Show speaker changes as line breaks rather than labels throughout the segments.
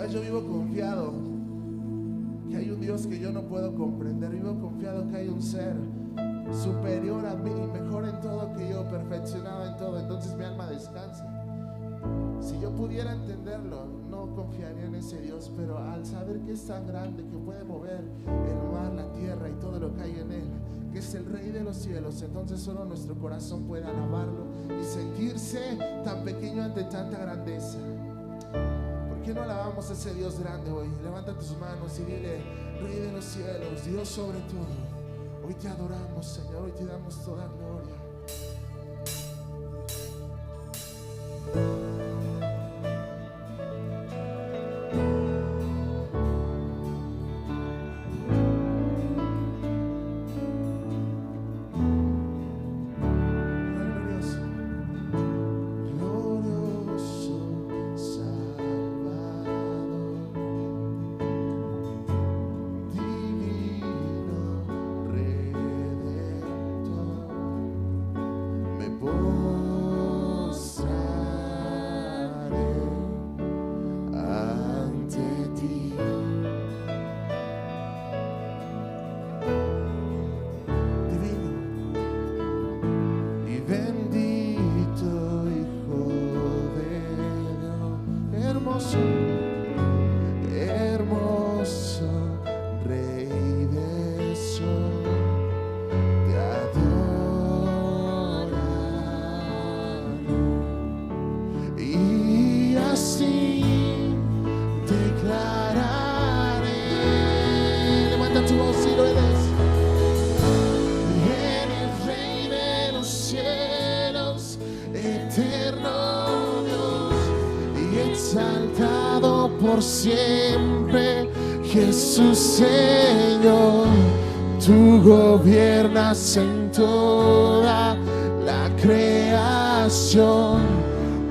Sabes, yo vivo confiado que hay un Dios que yo no puedo comprender. Vivo confiado que hay un ser superior a mí, mejor en todo que yo, perfeccionado en todo. Entonces mi alma descansa. Si yo pudiera entenderlo, no confiaría en ese Dios, pero al saber que es tan grande, que puede mover el mar, la tierra y todo lo que hay en él, que es el Rey de los cielos, entonces solo nuestro corazón puede alabarlo y sentirse tan pequeño ante tanta grandeza. ¿Por qué no alabamos a ese Dios grande hoy? Levanta tus manos y dile: Rey de los cielos, Dios sobre todo, hoy te adoramos, Señor, hoy te damos toda gloria. Siempre, Jesús Señor, tú gobiernas en toda la creación.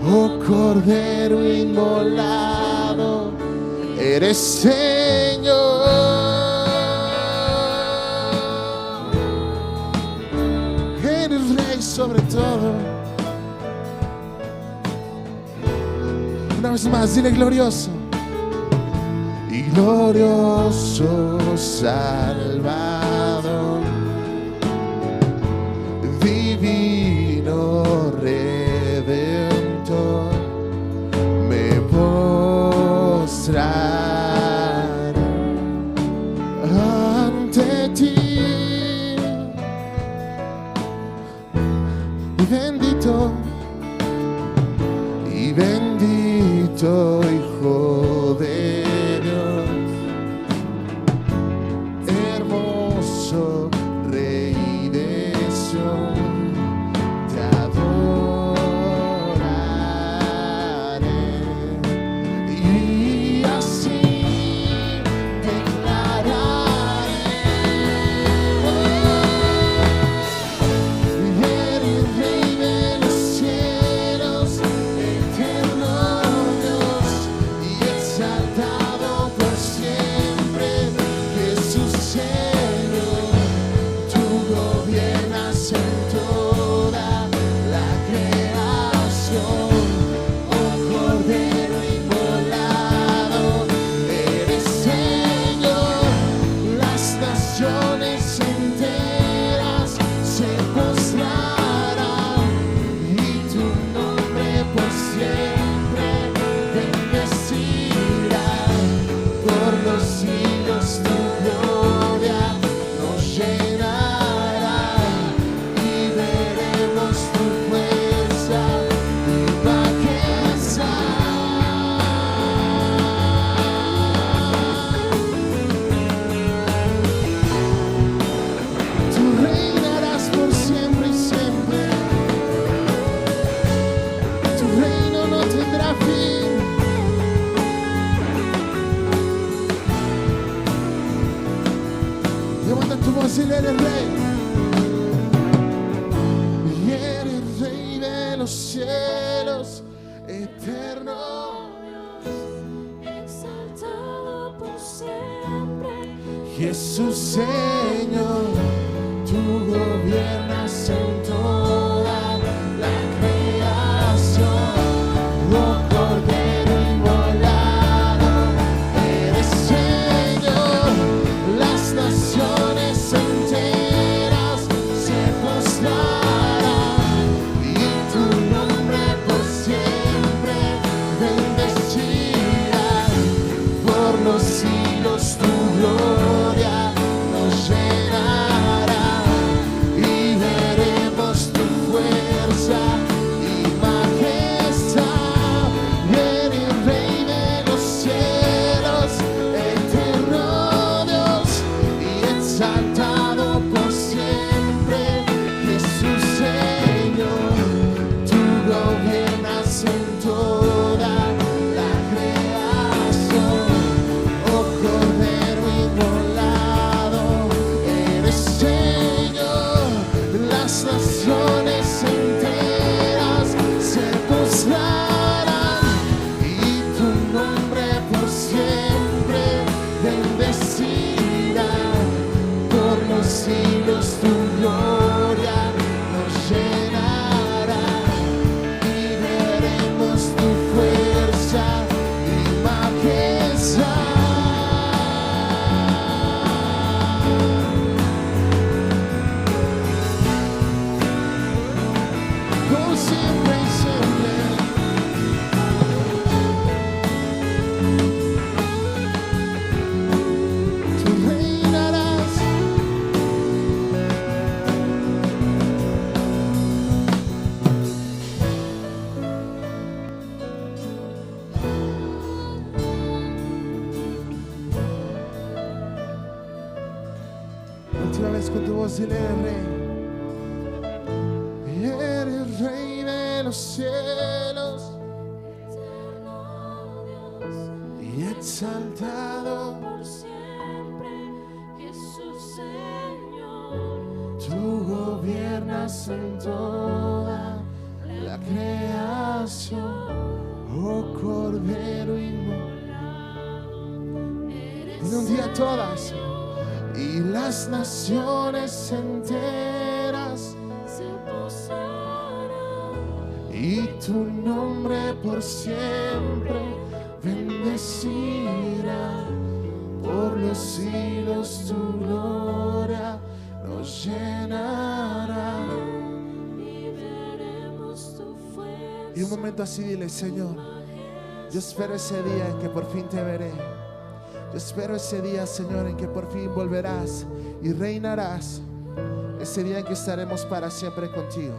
Oh Cordero inmolado, eres Señor. Eres Rey sobre todo. Una vez más, dile: glorioso. Y glorioso Salvador, divino Redentor, me postraré ante ti. Y bendito Hijo de Rey de Sion, te adoraré y así declararé: eres Rey de los cielos, eterno Dios y exaltado por siempre, Jesús Señor. Gobiernas en toda la creación, oh Cordero inmolado, eres Señor. Las naciones enteras se postrarán y tu nombre por siempre bendecirá. Por los siglos tu gloria nos llena. Si eres Rey, y eres Rey de los cielos, eterno Dios, exaltado por siempre, Jesús Señor, tú gobiernas en toda la creación, oh Cordero inmolado, las naciones enteras se postrarán y tu nombre por siempre bendecirá. Por los siglos tu gloria nos llenará y veremos tu fuerza y majestad. Por siempre y siempre. Tú reinarás. Última vez con tu voz, dile rey. Eres rey de los cielos y exaltado
por siempre, Jesús Señor.
tú gobiernas en toda la creación, oh Cordero inmolado. En un día todas y las naciones enteras
Se postrarán
y tu nombre por siempre bendecirá. Por los siglos tu gloria nos llenará.
y veremos tu fuerza.
Y un momento así dile, Señor, yo espero ese día en que por fin te veré. Yo espero ese día, Señor, en que por fin volverás y reinarás. Ese día en que estaremos para siempre contigo.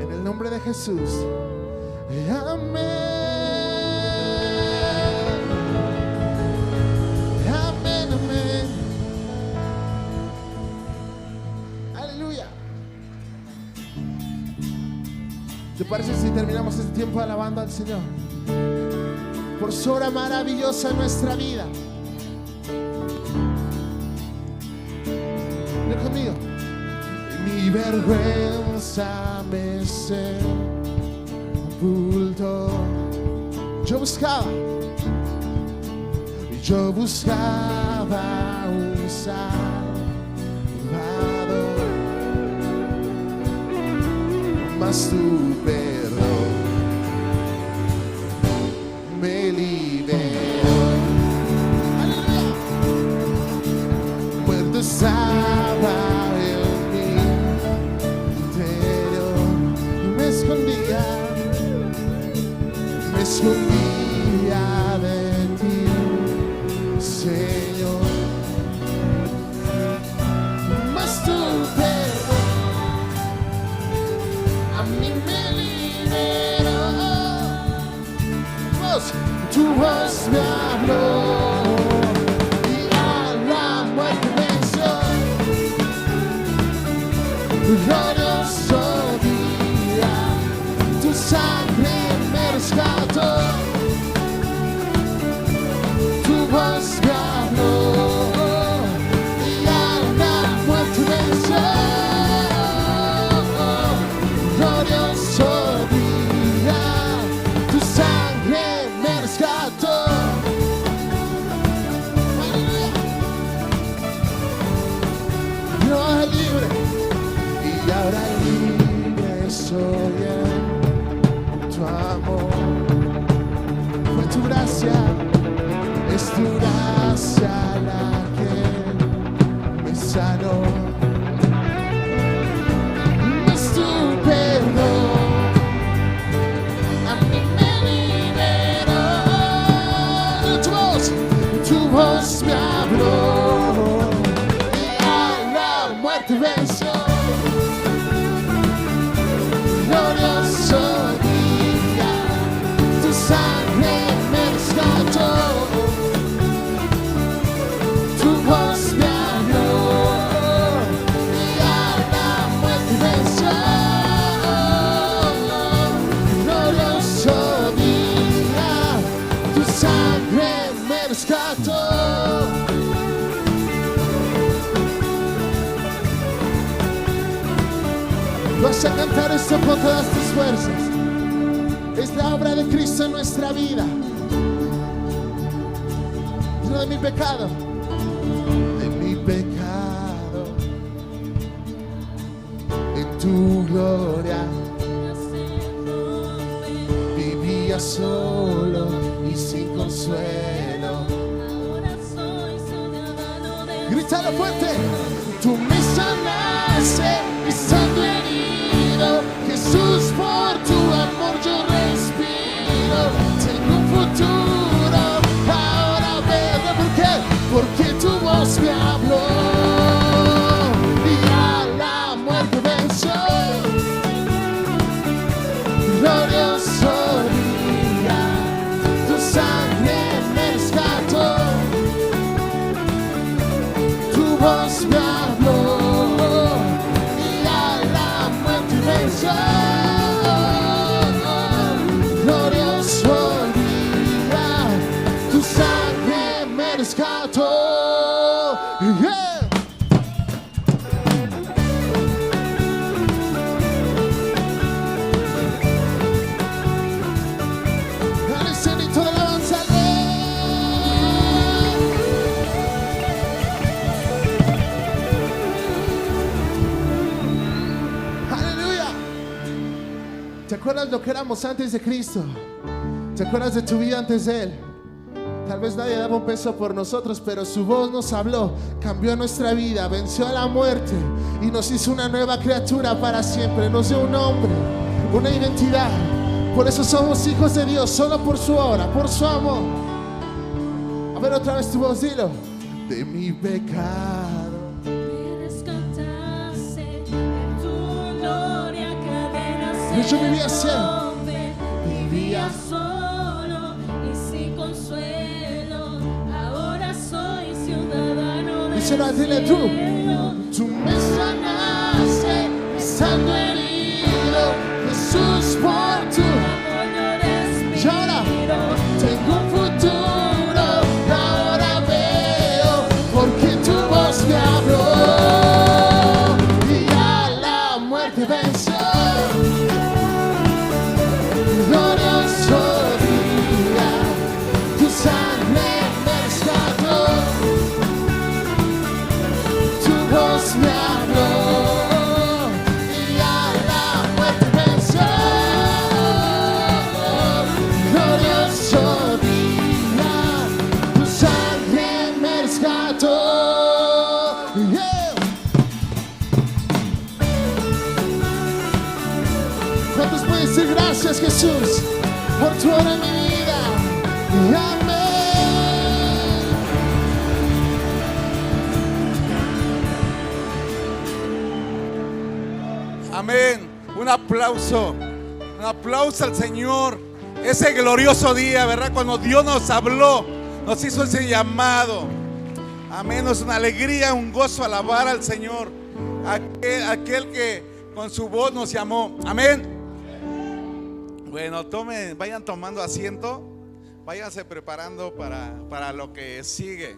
En el nombre de Jesús. Amén. Amén, amén. Aleluya. ¿Te parece si terminamos este tiempo alabando al Señor? Por su obra maravillosa en nuestra vida. Ven conmigo. Mi vergüenza me sepultó. Yo buscaba un Salvador, mas tu perdón me liberó. ¡Aleluya! Muerto estaba en mi interior y me escondía de ti, Señor. Mas tu perdón a mí me liberó. Tu voz me habló y a la muerte venció. Glorioso día, tu sangre me rescató. Tu voz me habló y a la muerte venció. Glorioso día, tu sangre me rescató. Yo libre y ahora libre soy en tu amor. Fue tu gracia, es tu gracia la que me sanó. Es tu perdón a mí me liberó. Tu voz me habló y a la muerte venció. Glorioso día, Vas a cantar esto con todas tus fuerzas. Es la obra de Cristo en nuestra vida. Lleno de mi pecado. De mi pecado. En tu gloria. Vivía solo y sin consuelo. Grítalo fuerte. Tú me sanaste estando herido. Jesús, por tu amor yo respiro. Tengo un futuro, ahora veo. ¿Por qué? Porque tu voz me habló y a la muerte venció. Glorioso día, tu sangre me rescató. Tu voz me habló y a la muerte venció. Glorioso día, tu sangre me rescató. Yeah. Al escenito de alabanza al Rey. Aleluya. ¿Te acuerdas lo que éramos antes de Cristo? ¿Te acuerdas de tu vida antes de Él? Tal vez nadie daba un peso por nosotros, pero su voz nos habló, cambió nuestra vida, venció a la muerte y nos hizo una nueva criatura para siempre. Nos dio un nombre, una identidad. Por eso somos hijos de Dios, solo por su obra, por su amor. A ver otra vez tu voz, dilo. De mi pecado.
Me rescataste en tu gloria, cadenas
Yo vivía
se
ciego.
rompen, vivía solo y sin consuelo. Ahora soy ciudadano del
Díselo, dile tú.
cielo.
Tú me sanaste estando herido. Jesús, por tu
Amor yo respiro.
y ahora tengo un futuro, ahora veo, porque tu voz me habló y a la muerte venció. Glorioso día, tu sangre me rescató, tu voz me habló y a la muerte venció. Glorioso día, tu sangre me rescató. Yeah. ¿Cuántos pueden decir gracias, Jesús, por tu obra en mi vida? Amén.
Amén. Un aplauso al Señor. Ese glorioso día, ¿verdad? Cuando Dios nos habló, nos hizo ese llamado. Amén. Es una alegría, un gozo alabar al Señor. Aquel que con su voz nos llamó. Amén. Bueno, vayan tomando asiento. Váyanse preparando para lo que sigue.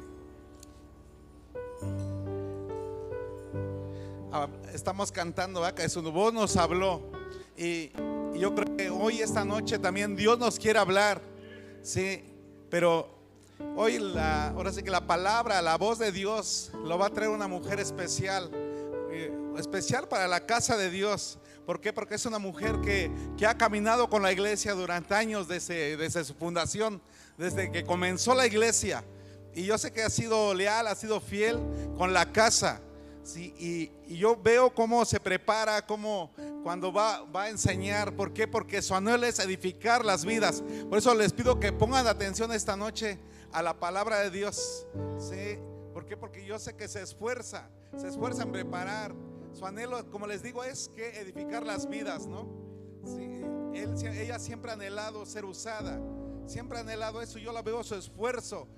Estamos cantando, ¿verdad? Que su voz nos habló. Y yo creo que hoy, esta noche, también Dios nos quiere hablar. Sí, pero hoy ahora sí que la palabra, la voz de Dios lo va a traer una mujer especial. Especial para la casa de Dios. ¿Por qué? Porque es una mujer que ha caminado con la iglesia durante años desde su fundación, desde que comenzó la iglesia. Y yo sé que ha sido leal, ha sido fiel con la casa. Sí, y yo veo cómo se prepara, cómo cuando va a enseñar. ¿Por qué? Porque su anhelo es edificar las vidas. Por eso les pido que pongan atención esta noche a la palabra de Dios. ¿Sí? ¿Por qué? Porque yo sé que se esfuerza en preparar. Su anhelo, como les digo, es que edificar las vidas, ¿no? Sí, ella siempre ha anhelado ser usada, siempre ha anhelado eso. Yo la veo su esfuerzo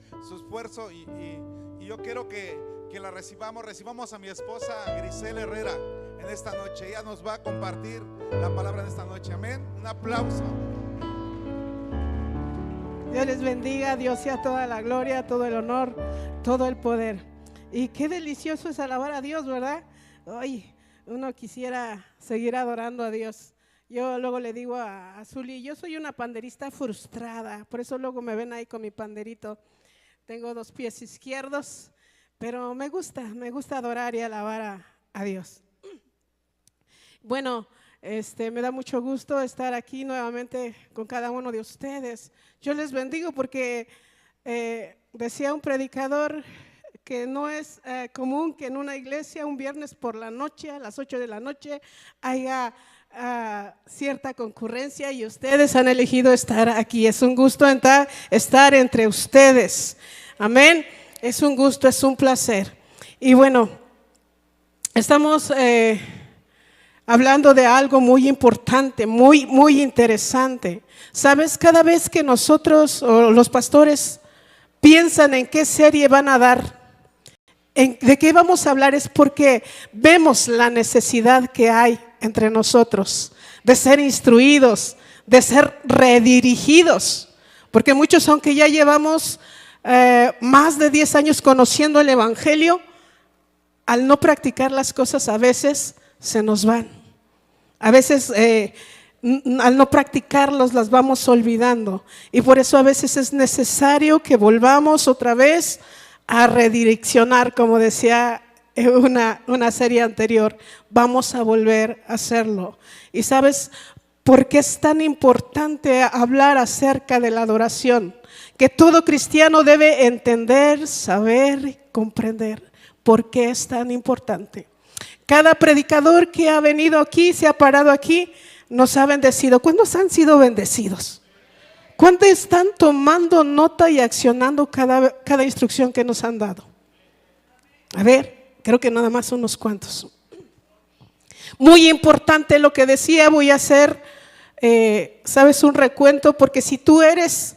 y yo quiero que la recibamos a mi esposa Grisel Herrera en esta noche. Ella nos va a compartir la palabra en esta noche. Amén. Un aplauso.
Dios les bendiga, Dios sea toda la gloria, todo el honor, todo el poder. Y qué delicioso es alabar a Dios, ¿verdad? Ay, uno quisiera seguir adorando a Dios. Yo luego le digo a Zuli, yo soy una panderista frustrada, por eso luego me ven ahí con mi panderito. Tengo 2 pies izquierdos, pero me gusta adorar y alabar a Dios. Bueno, me da mucho gusto estar aquí nuevamente con cada uno de ustedes. Yo les bendigo porque decía un predicador que no es común que en una iglesia un viernes por la noche, a las 8 de la noche, haya cierta concurrencia y ustedes han elegido estar aquí. Es un gusto estar entre ustedes. Amén. Es un gusto, es un placer. Y bueno, estamos hablando de algo muy importante, muy interesante. ¿Sabes? Cada vez que nosotros o los pastores piensan en qué serie van a dar, de qué vamos a hablar, es porque vemos la necesidad que hay entre nosotros de ser instruidos, de ser redirigidos, porque muchos, aunque ya llevamos más de 10 años conociendo el Evangelio, al no practicar las cosas a veces se nos van. A veces al no practicarlos las vamos olvidando, y por eso a veces es necesario que volvamos otra vez a redireccionar, como decía una serie anterior. Vamos a volver a hacerlo. ¿Y sabes por qué es tan importante hablar acerca de la adoración? Que todo cristiano debe entender, saber, comprender. ¿Por qué es tan importante? Cada predicador que ha venido aquí, se ha parado aquí, nos ha bendecido. ¿Cuántos han sido bendecidos? ¿Cuántos están tomando nota y accionando cada instrucción que nos han dado? A ver, creo que nada más unos cuantos. Muy importante lo que decía. Voy a hacer, ¿sabes? Un recuento, porque si tú eres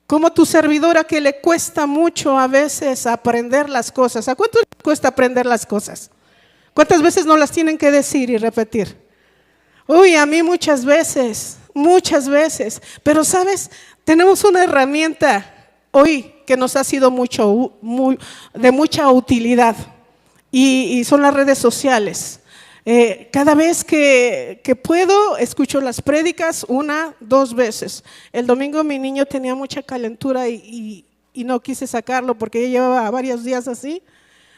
como tu servidora, que le cuesta mucho a veces aprender las cosas. ¿A cuánto les cuesta aprender las cosas? ¿Cuántas veces no las tienen que decir y repetir? Uy, a mí muchas veces, pero ¿sabes? Tenemos una herramienta hoy que nos ha sido de mucha utilidad, y son las redes sociales. Cada vez que puedo, escucho las prédicas 1, 2 veces. El domingo mi niño tenía mucha calentura y no quise sacarlo porque ya llevaba varios días así,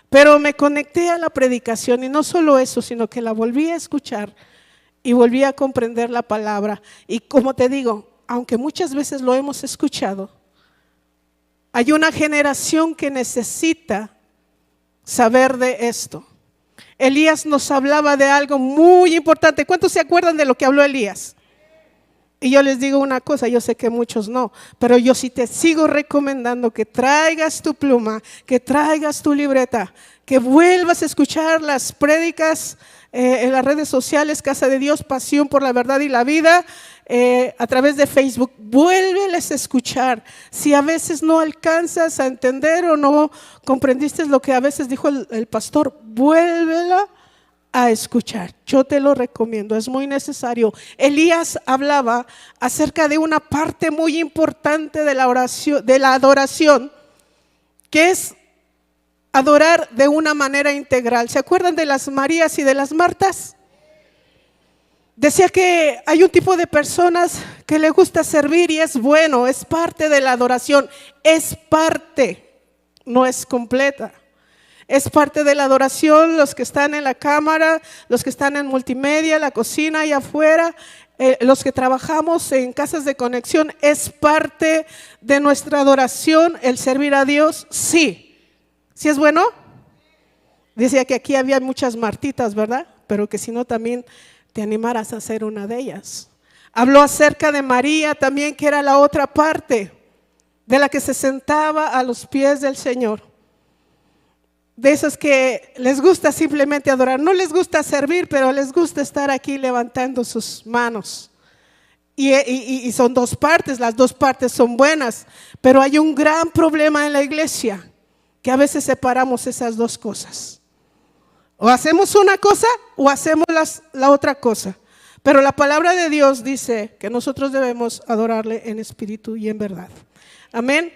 pero me conecté a la predicación, y no solo eso, sino que la volví a escuchar y volví a comprender la palabra. Y como te digo, aunque muchas veces lo hemos escuchado, hay una generación que necesita saber de esto. Elías nos hablaba de algo muy importante. ¿Cuántos se acuerdan de lo que habló Elías? Y yo les digo una cosa, yo sé que muchos no, pero yo sí te sigo recomendando que traigas tu pluma, que traigas tu libreta, que vuelvas a escuchar las prédicas en las redes sociales, Casa de Dios, Pasión por la Verdad y la Vida, a través de Facebook. Vuélveles a escuchar. Si a veces no alcanzas a entender o no comprendiste lo que a veces dijo el pastor, vuélvela a escuchar. Yo te lo recomiendo, es muy necesario. Elías hablaba acerca de una parte muy importante de la oración, de la adoración, que es adorar de una manera integral. ¿Se acuerdan de las Marías y de las Martas? Decía que hay un tipo de personas que le gusta servir, y es bueno, es parte de la adoración, es parte, no es completa. Es parte de la adoración. Los que están en la cámara, los que están en multimedia, la cocina y afuera, los que trabajamos en casas de conexión, es parte de nuestra adoración el servir a Dios. Sí. ¿Sí es bueno? Decía que aquí había muchas Martitas, ¿verdad? Pero que si no, también te animaras a ser una de ellas. Habló acerca de María también, que era la otra parte, de la que se sentaba a los pies del Señor. De esos que les gusta simplemente adorar, no les gusta servir, pero les gusta estar aquí levantando sus manos. Y son 2 partes, las 2 partes son buenas, pero hay un gran problema en la iglesia, que a veces separamos esas 2 cosas. O hacemos una cosa o hacemos la otra cosa. Pero la palabra de Dios dice que nosotros debemos adorarle en espíritu y en verdad. Amén.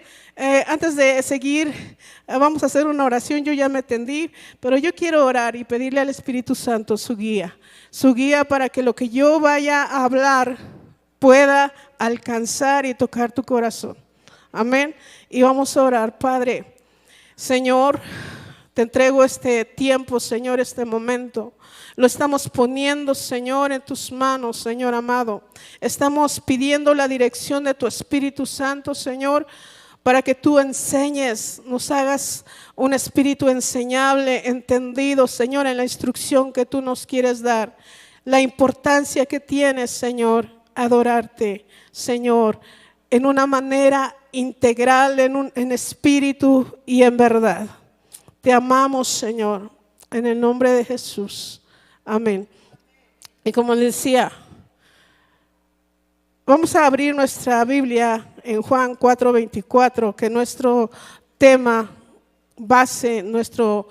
Antes de seguir, vamos a hacer una oración. Yo ya me tendí, pero yo quiero orar y pedirle al Espíritu Santo su guía para que lo que yo vaya a hablar pueda alcanzar y tocar tu corazón. Amén. Y vamos a orar. Padre, Señor, te entrego este tiempo, Señor, este momento. Lo estamos poniendo, Señor, en tus manos, Señor amado. Estamos pidiendo la dirección de tu Espíritu Santo, Señor, para que tú enseñes, nos hagas un espíritu enseñable, entendido, Señor, en la instrucción que tú nos quieres dar. La importancia que tienes, Señor, adorarte, Señor, en una manera integral, en espíritu y en verdad. Te amamos, Señor, en el nombre de Jesús. Amén. Y como les decía, vamos a abrir nuestra Biblia en Juan 4:24, que nuestro tema base, nuestro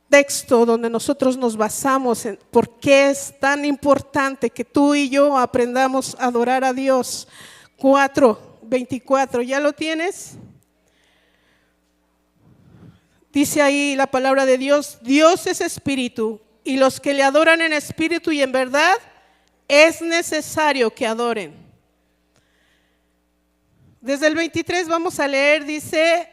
texto donde nosotros nos basamos en por qué es tan importante que tú y yo aprendamos a adorar a Dios. 4:24, ¿ya lo tienes? Dice ahí la palabra de Dios: Dios es espíritu, y los que le adoran en espíritu y en verdad es necesario que adoren. Desde el 23 vamos a leer, dice: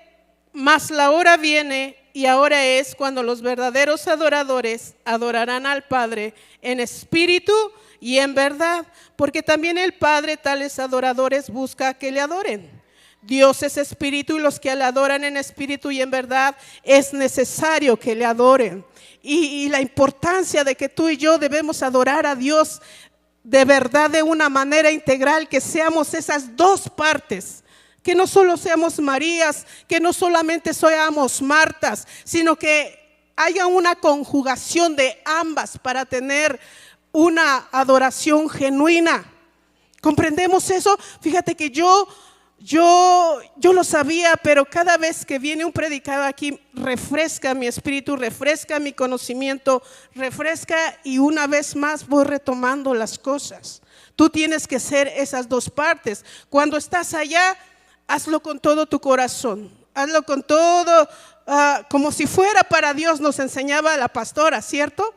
mas la hora viene y ahora es cuando los verdaderos adoradores adorarán al Padre en espíritu y en verdad, porque también el Padre tales adoradores busca que le adoren. Dios es espíritu, y los que le adoran en espíritu y en verdad es necesario que le adoren. Y la importancia de que tú y yo debemos adorar a Dios de verdad, de una manera integral, que seamos esas dos partes, que no solo seamos Marías, que no solamente seamos Martas, sino que haya una conjugación de ambas para tener una adoración genuina. ¿Comprendemos eso? Fíjate que yo lo sabía, pero cada vez que viene un predicador aquí, refresca mi espíritu, refresca mi conocimiento, refresca, y una vez más voy retomando las cosas. Tú tienes que ser esas dos partes. Cuando estás allá, hazlo con todo tu corazón, hazlo con todo, como si fuera para Dios, nos enseñaba la pastora, ¿cierto?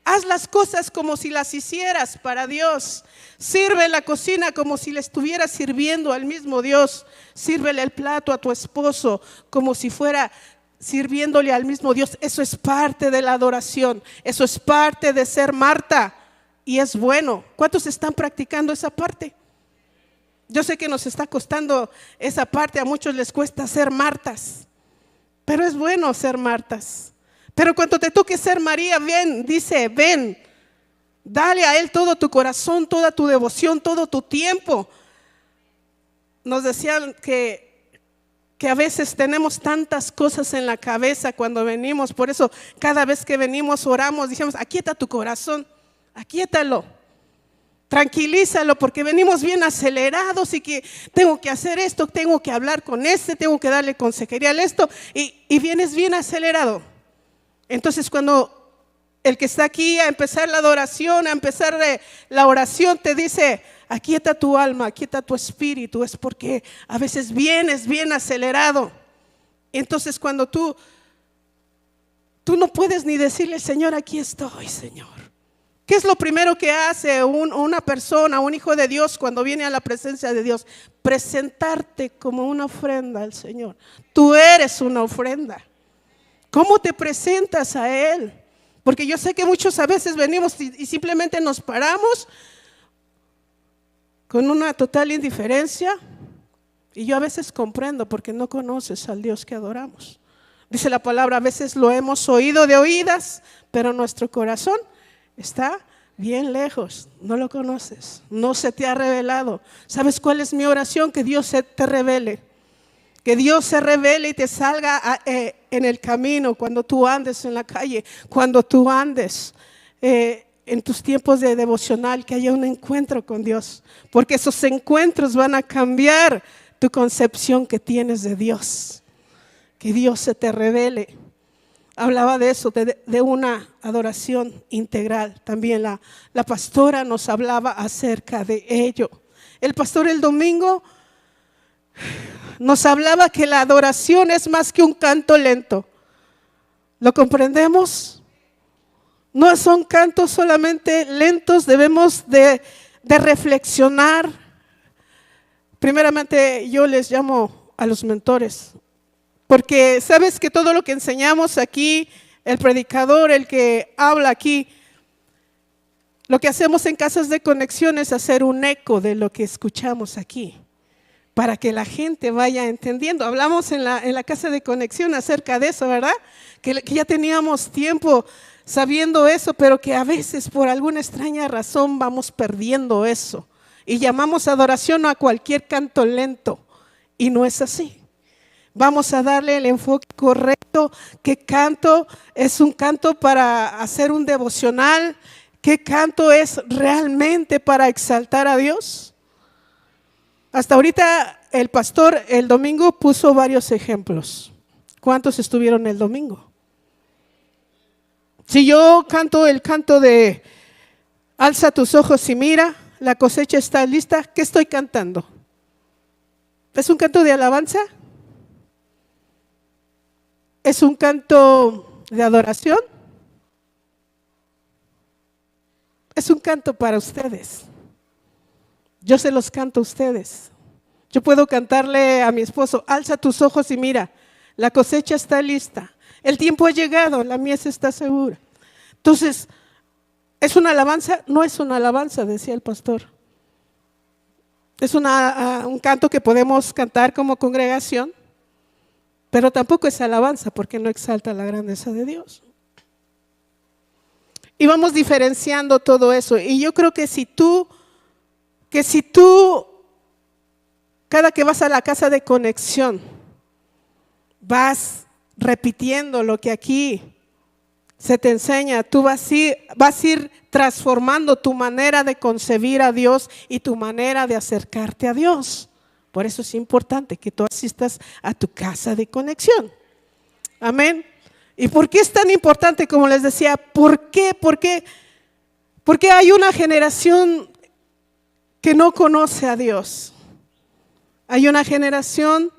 Haz las cosas como si las hicieras para Dios. Sirve en la cocina como si le estuvieras sirviendo al mismo Dios. Sírvele el plato a tu esposo como si fuera sirviéndole al mismo Dios. Eso es parte de la adoración. Eso es parte de ser Marta. Y es bueno. ¿Cuántos están practicando esa parte? Yo sé que nos está costando esa parte. A muchos les cuesta ser Martas. Pero es bueno ser Martas. Pero cuando te toque ser María, ven, dice, ven, dale a Él todo tu corazón, toda tu devoción, todo tu tiempo. Nos decían que a veces tenemos tantas cosas en la cabeza cuando venimos. Por eso cada vez que venimos oramos, dijimos: aquieta tu corazón, aquíétalo, tranquilízalo, porque venimos bien acelerados y que tengo que hacer esto, tengo que hablar con tengo que darle consejería a esto, y vienes bien acelerado. Entonces, cuando el que está aquí a empezar la adoración, a empezar la oración, te dice: aquieta tu alma, aquieta tu espíritu, es porque a veces vienes bien acelerado. Entonces, cuando tú no puedes ni decirle: Señor, aquí estoy, Señor. ¿Qué es lo primero que hace una persona, un hijo de Dios, cuando viene a la presencia de Dios? Presentarte como una ofrenda al Señor. Tú eres una ofrenda. ¿Cómo te presentas a Él? Porque yo sé que muchos a veces venimos y simplemente nos paramos con una total indiferencia. Y yo a veces comprendo, porque no conoces al Dios que adoramos. Dice la palabra: a veces lo hemos oído de oídas, pero nuestro corazón está bien lejos. No lo conoces, no se te ha revelado. ¿Sabes cuál es mi oración? Que Dios se te revele. Que Dios se revele y te salga en el camino, cuando tú andes en la calle, cuando tú andes en tus tiempos de devocional, que haya un encuentro con Dios, porque esos encuentros van a cambiar tu concepción que tienes de Dios. Que Dios se te revele. Hablaba de eso, de una adoración integral. También la pastora nos hablaba acerca de ello. El pastor el domingo nos hablaba que la adoración es más que un canto lento. ¿Lo comprendemos? No son cantos solamente lentos, debemos de reflexionar. Primeramente yo les llamo a los mentores, porque sabes que todo lo que enseñamos aquí, el predicador, el que habla aquí, lo que hacemos en Casas de Conexión es hacer un eco de lo que escuchamos aquí, para que la gente vaya entendiendo. Hablamos en la Casa de Conexión acerca de eso, ¿verdad? Que ya teníamos tiempo sabiendo eso, pero que a veces por alguna extraña razón vamos perdiendo eso. Y llamamos adoración a cualquier canto lento, y no es así. Vamos a darle el enfoque correcto. ¿Qué canto es un canto para hacer un devocional? ¿Qué canto es realmente para exaltar a Dios? Hasta ahorita el pastor el domingo puso varios ejemplos. ¿Cuántos estuvieron el domingo? Si yo canto el canto de alza tus ojos y mira, la cosecha está lista, ¿qué estoy cantando? ¿Es un canto de alabanza? ¿Es un canto de adoración? Es un canto para ustedes. Yo se los canto a ustedes. Yo puedo cantarle a mi esposo, alza tus ojos y mira, la cosecha está lista, el tiempo ha llegado, la mies está segura. Entonces, ¿es una alabanza? No es una alabanza, decía el pastor. Es un canto que podemos cantar como congregación, pero tampoco es alabanza porque no exalta la grandeza de Dios. Y vamos diferenciando todo eso. Y yo creo que si tú, cada que vas a la Casa de Conexión, vas repitiendo lo que aquí se te enseña, tú vas a ir transformando tu manera de concebir a Dios y tu manera de acercarte a Dios. Por eso es importante que tú asistas a tu Casa de Conexión. Amén. ¿Y por qué es tan importante? Como les decía, ¿por qué? Porque hay una generación que no conoce a Dios. Hay una generación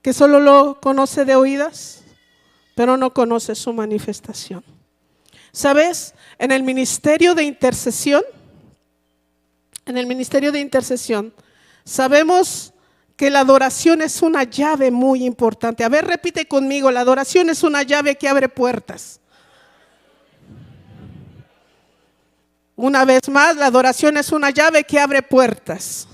que solo lo conoce de oídas, pero no conoce su manifestación. ¿Sabes? En el ministerio de intercesión, sabemos que la adoración es una llave muy importante. A ver, repite conmigo, la adoración es una llave que abre puertas. Una vez más, la adoración es una llave que abre puertas.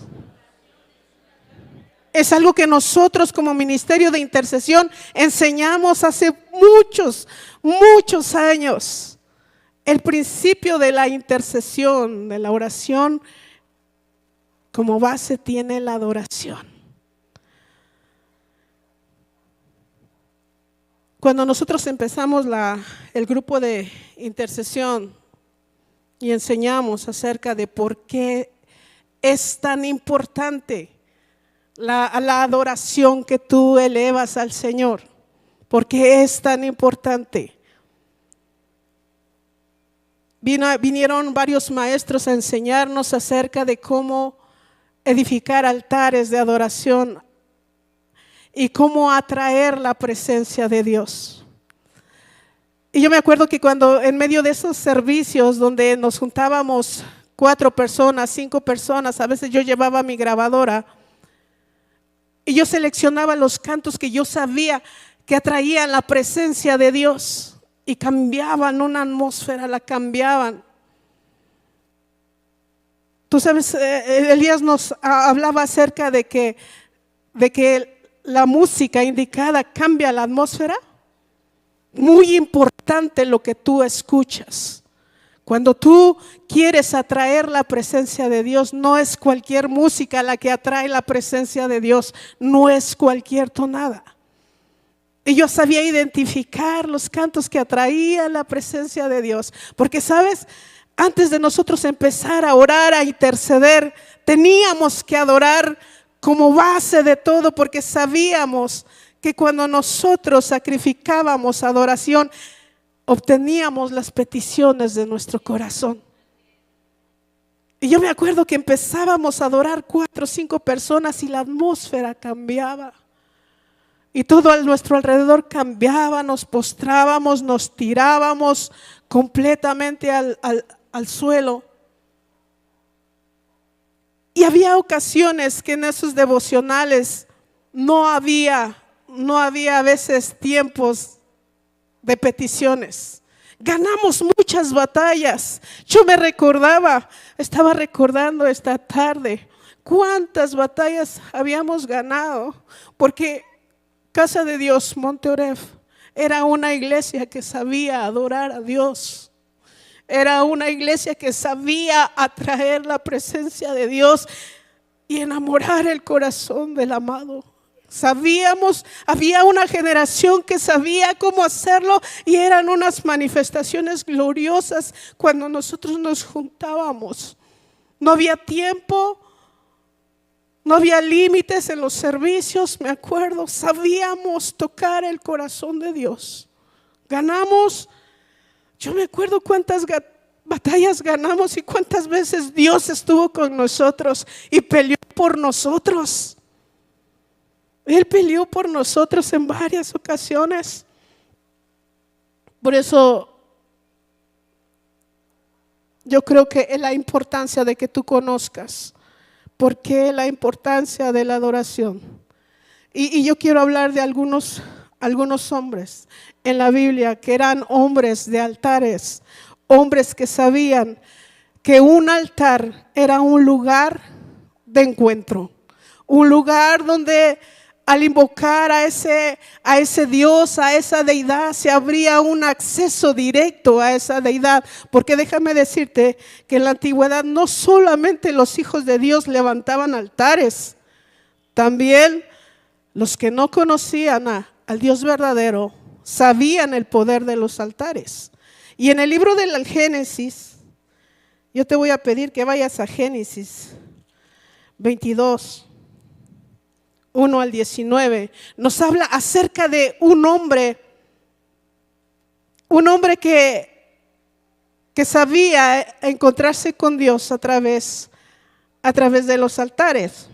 Es algo que nosotros como ministerio de intercesión enseñamos hace muchos años. El principio de la intercesión, de la oración, como base tiene la adoración. Cuando nosotros empezamos el grupo de intercesión y enseñamos acerca de por qué es tan importante la adoración que tú elevas al Señor, ¿por qué es tan importante? Vinieron varios maestros a enseñarnos acerca de cómo edificar altares de adoración y cómo atraer la presencia de Dios. Y yo me acuerdo que cuando en medio de esos servicios donde nos juntábamos 4 personas, 5 personas, a veces yo llevaba mi grabadora y yo seleccionaba los cantos que yo sabía que atraían la presencia de Dios y cambiaban una atmósfera, la cambiaban. Tú sabes, Elías nos hablaba acerca de que la música indicada cambia la atmósfera. Muy importante lo que tú escuchas. Cuando tú quieres atraer la presencia de Dios, no es cualquier música la que atrae la presencia de Dios, no es cualquier tonada. Y yo sabía identificar los cantos que atraían la presencia de Dios, porque sabes, antes de nosotros empezar a orar, a interceder, teníamos que adorar como base de todo, porque sabíamos que cuando nosotros sacrificábamos adoración, obteníamos las peticiones de nuestro corazón. Y yo me acuerdo que empezábamos a adorar 4 o 5 personas y la atmósfera cambiaba. Y todo a nuestro alrededor cambiaba, nos postrábamos, nos tirábamos completamente al suelo. Y había ocasiones que en esos devocionales no había a veces tiempos de peticiones. Ganamos muchas batallas. Yo estaba recordando esta tarde cuántas batallas habíamos ganado, porque Casa de Dios Monte Oreb era una iglesia que sabía adorar a Dios. Era una iglesia que sabía atraer la presencia de Dios y enamorar el corazón del amado. Había una generación que sabía cómo hacerlo y eran unas manifestaciones gloriosas cuando nosotros nos juntábamos. No había tiempo, no había límites en los servicios, me acuerdo. Sabíamos tocar el corazón de Dios. Ganamos, yo me acuerdo cuántas batallas ganamos y cuántas veces Dios estuvo con nosotros y peleó por nosotros. Él peleó por nosotros en varias ocasiones. Por eso yo creo que es la importancia de que tú conozcas por qué la importancia de la adoración. Y yo quiero hablar de algunos hombres en la Biblia que eran hombres de altares, hombres que sabían que un altar era un lugar de encuentro, un lugar donde al invocar a ese Dios, a esa deidad, se abría un acceso directo a esa deidad. Porque déjame decirte que en la antigüedad no solamente los hijos de Dios levantaban altares, también los que no conocían al Dios verdadero sabían el poder de los altares. Y en el libro del Génesis, yo te voy a pedir que vayas a Génesis 22. 1 al 19, nos habla acerca de un hombre que sabía encontrarse con Dios a través de los altares.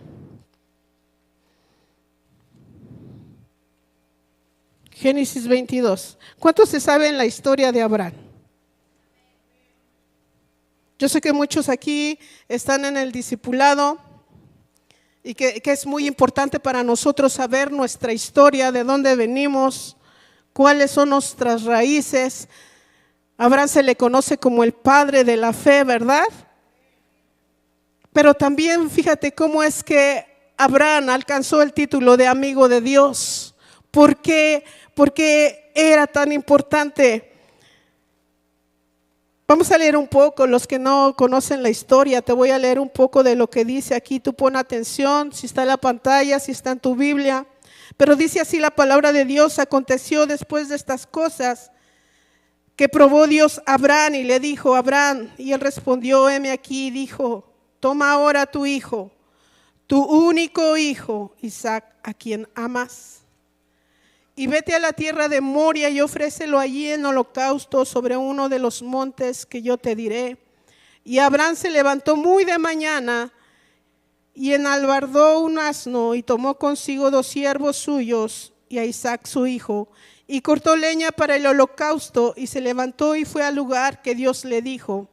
Génesis 22. ¿Cuántos se saben la historia de Abraham? Yo sé que muchos aquí están en el discipulado. Y que es muy importante para nosotros saber nuestra historia, de dónde venimos, cuáles son nuestras raíces. Abraham se le conoce como el padre de la fe, ¿verdad? Pero también fíjate cómo es que Abraham alcanzó el título de amigo de Dios. ¿Por qué era tan importante? Vamos a leer un poco, los que no conocen la historia, te voy a leer un poco de lo que dice aquí. Tú pon atención, si está en la pantalla, si está en tu Biblia. Pero dice así la palabra de Dios: aconteció después de estas cosas que probó Dios a Abraham y le dijo: Abraham, y él respondió: heme aquí, y dijo: toma ahora tu hijo, tu único hijo, Isaac, a quien amas, y vete a la tierra de Moria y ofrécelo allí en holocausto sobre uno de los montes que yo te diré. Y Abraham se levantó muy de mañana y enalbardó un asno y tomó consigo 2 siervos suyos y a Isaac su hijo, y cortó leña para el holocausto, y se levantó y fue al lugar que Dios le dijo.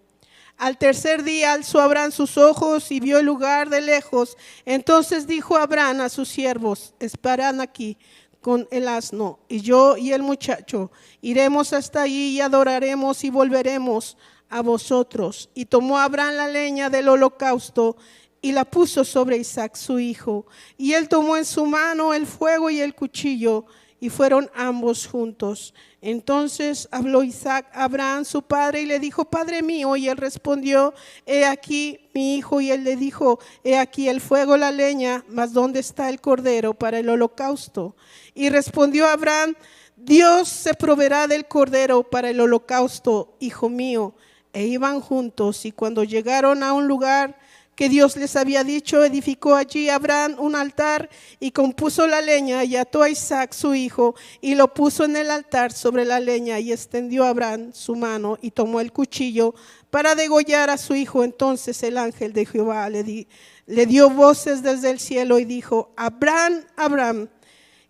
Al tercer día alzó Abraham sus ojos y vio el lugar de lejos. Entonces dijo Abraham a sus siervos: esperad aquí con el asno, y yo y el muchacho iremos hasta allí y adoraremos y volveremos a vosotros. Y tomó Abraham la leña del holocausto y la puso sobre Isaac su hijo, y él tomó en su mano el fuego y el cuchillo, y fueron ambos juntos. Entonces habló Isaac a Abraham su padre y le dijo: Padre mío. Y él respondió: he aquí mi hijo. Y él le dijo: he aquí el fuego, la leña, mas ¿dónde está el cordero para el holocausto? Y respondió Abraham: Dios se proveerá del cordero para el holocausto, hijo mío. E iban juntos, y cuando llegaron a un lugar que Dios les había dicho, edificó allí Abraham un altar y compuso la leña y ató a Isaac su hijo y lo puso en el altar sobre la leña, y extendió Abraham su mano y tomó el cuchillo para degollar a su hijo. Entonces el ángel de Jehová le dio voces desde el cielo y dijo: Abraham, Abraham.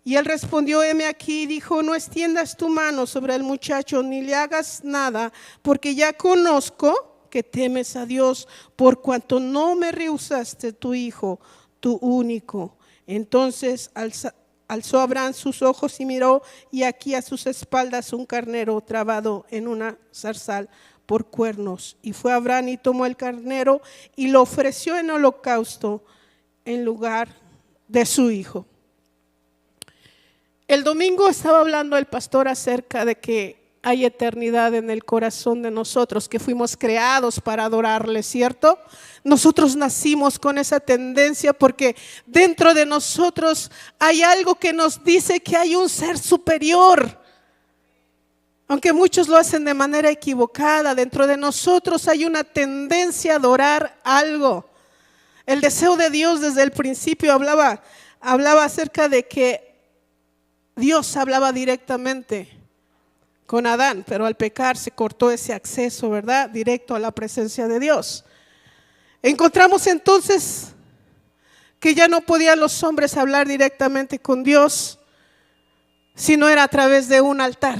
Y él respondió: heme aquí. Dijo: no extiendas tu mano sobre el muchacho ni le hagas nada, porque ya conozco que temes a Dios, por cuanto no me rehusaste tu hijo, tu único. Entonces alzó Abraham sus ojos y miró, y aquí a sus espaldas un carnero trabado en una zarzal por cuernos. Y fue Abraham y tomó el carnero y lo ofreció en holocausto en lugar de su hijo. El domingo estaba hablando el pastor acerca de que hay eternidad en el corazón de nosotros, que fuimos creados para adorarle, ¿cierto? Nosotros nacimos con esa tendencia porque dentro de nosotros hay algo que nos dice que hay un ser superior. Aunque muchos lo hacen de manera equivocada, dentro de nosotros hay una tendencia a adorar algo. El deseo de Dios desde el principio hablaba acerca de que Dios hablaba directamente con Adán, pero al pecar se cortó ese acceso, ¿verdad?, directo a la presencia de Dios. Encontramos entonces que ya no podían los hombres hablar directamente con Dios, sino era a través de un altar,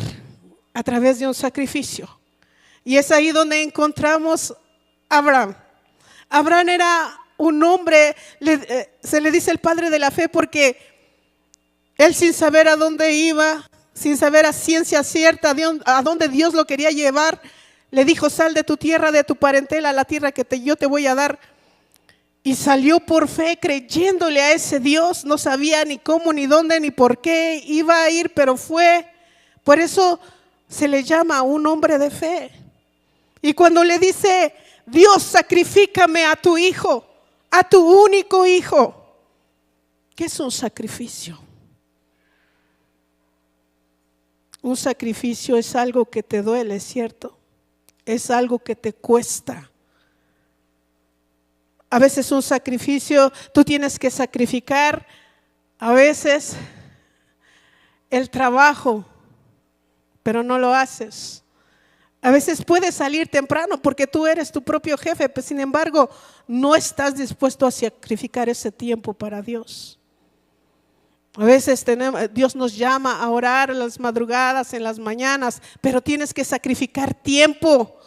a través de un sacrificio. Y es ahí donde encontramos a Abraham. Abraham era un hombre, se le dice el padre de la fe, porque él, sin saber a dónde iba, sin saber a ciencia cierta a dónde Dios lo quería llevar, le dijo: sal de tu tierra, de tu parentela, a la tierra que yo te voy a dar. Y salió por fe, creyéndole a ese Dios. No sabía ni cómo, ni dónde, ni por qué iba a ir, pero fue. Por eso se le llama un hombre de fe. Y cuando le dice: Dios, sacrifícame a tu hijo, a tu único hijo. ¿Qué es un sacrificio? Un sacrificio es algo que te duele, ¿cierto? Es algo que te cuesta. A veces un sacrificio, tú tienes que sacrificar a veces el trabajo, pero no lo haces. A veces puedes salir temprano porque tú eres tu propio jefe, pero sin embargo no estás dispuesto a sacrificar ese tiempo para Dios. A veces Dios nos llama a orar en las madrugadas, en las mañanas, pero tienes que sacrificar tiempo,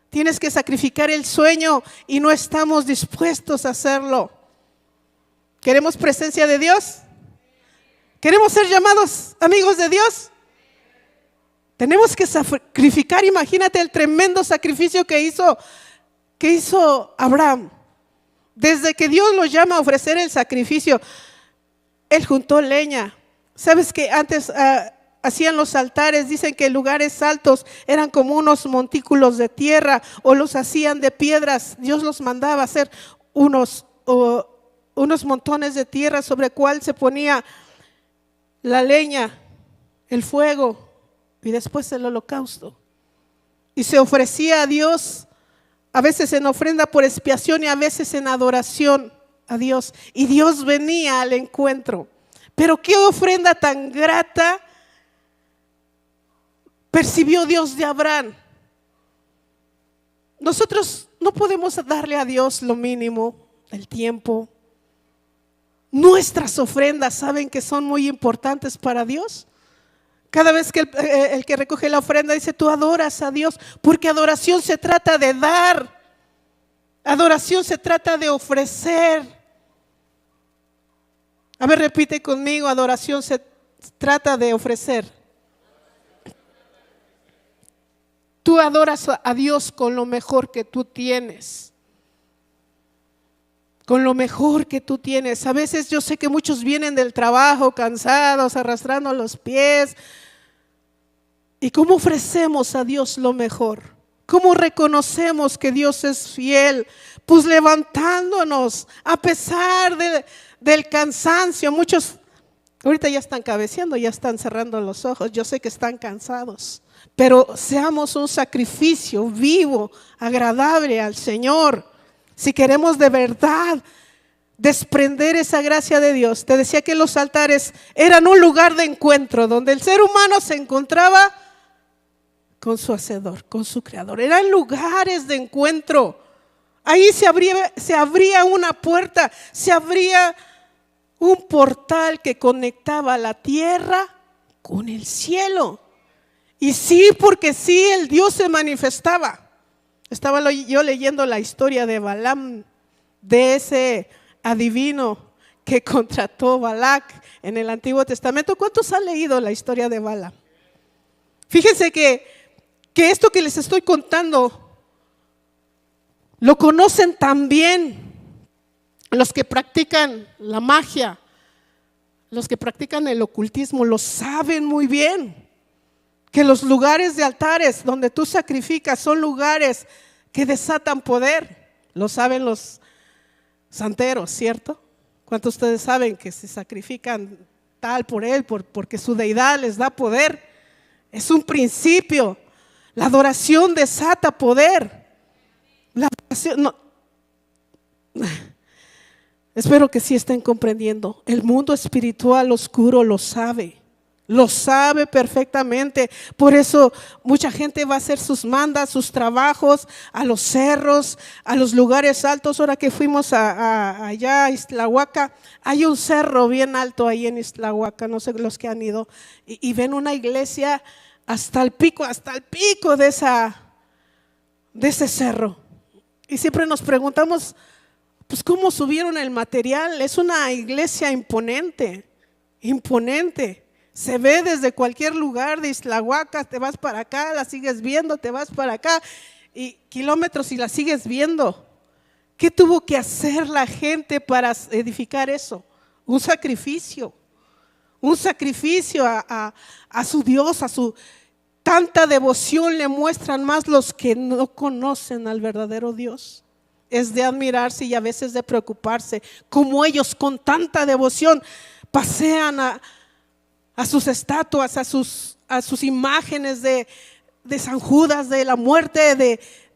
tienes que sacrificar el sueño y no estamos dispuestos a hacerlo. ¿Queremos presencia de Dios? ¿Queremos ser llamados amigos de Dios? Tenemos que sacrificar. Imagínate el tremendo sacrificio que hizo Abraham. Desde que Dios lo llama a ofrecer el sacrificio, él juntó leña. ¿Sabes que antes hacían los altares? Dicen que en lugares altos eran como unos montículos de tierra, o los hacían de piedras. Dios los mandaba a hacer unos montones de tierra sobre el cual se ponía la leña, el fuego y después el holocausto. Y se ofrecía a Dios, a veces en ofrenda por expiación y a veces en adoración a Dios. Y Dios venía al encuentro. Pero qué ofrenda tan grata percibió Dios de Abraham. Nosotros no podemos darle a Dios lo mínimo, el tiempo. Nuestras ofrendas, ¿saben que son muy importantes para Dios? Cada vez que el que recoge la ofrenda dice: tú adoras a Dios, porque adoración se trata de dar, adoración se trata de ofrecer. A ver, repite conmigo: adoración se trata de ofrecer. Tú adoras a Dios con lo mejor que tú tienes. Con lo mejor que tú tienes. A veces yo sé que muchos vienen del trabajo cansados, arrastrando los pies. ¿Y cómo ofrecemos a Dios lo mejor? ¿Cómo reconocemos que Dios es fiel? Pues levantándonos a pesar del cansancio. Muchos ahorita ya están cabeceando, ya están cerrando los ojos. Yo sé que están cansados, pero seamos un sacrificio vivo, agradable al Señor. Si queremos de verdad desprender esa gracia de Dios. Te decía que los altares eran un lugar de encuentro donde el ser humano se encontraba con su hacedor, con su creador. Eran lugares de encuentro. Ahí se abría una puerta, se abría un portal que conectaba la tierra con el cielo. Y sí, porque sí, el Dios se manifestaba. Estaba yo leyendo la historia de Balaam, de ese adivino que contrató Balac en el Antiguo Testamento. ¿Cuántos han leído la historia de Balaam? Fíjense que esto que les estoy contando lo conocen también los que practican la magia, los que practican el ocultismo, lo saben muy bien. Que los lugares de altares donde tú sacrificas son lugares que desatan poder. Lo saben los santeros, ¿cierto? ¿Cuántos de ustedes saben que se sacrifican tal por él, porque su deidad les da poder? Es un principio. La adoración desata poder. La adoración, no. Espero que sí estén comprendiendo. El mundo espiritual oscuro lo sabe perfectamente. Por eso mucha gente va a hacer sus mandas, sus trabajos a los cerros, a los lugares altos. Ahora que fuimos allá a Ixtlahuaca, hay un cerro bien alto ahí en Ixtlahuaca, no sé los que han ido, y ven una iglesia hasta el pico de ese cerro. Y siempre nos preguntamos, pues ¿cómo subieron el material? Es una iglesia imponente. Se ve desde cualquier lugar de Ixtlahuaca, te vas para acá, la sigues viendo, te vas para acá, y kilómetros y la sigues viendo. ¿Qué tuvo que hacer la gente para edificar eso? Un sacrificio a su Dios, a su tanta devoción le muestran más los que no conocen al verdadero Dios. Es de admirarse y a veces de preocuparse, como ellos con tanta devoción pasean a sus estatuas, a sus imágenes de San Judas, de la muerte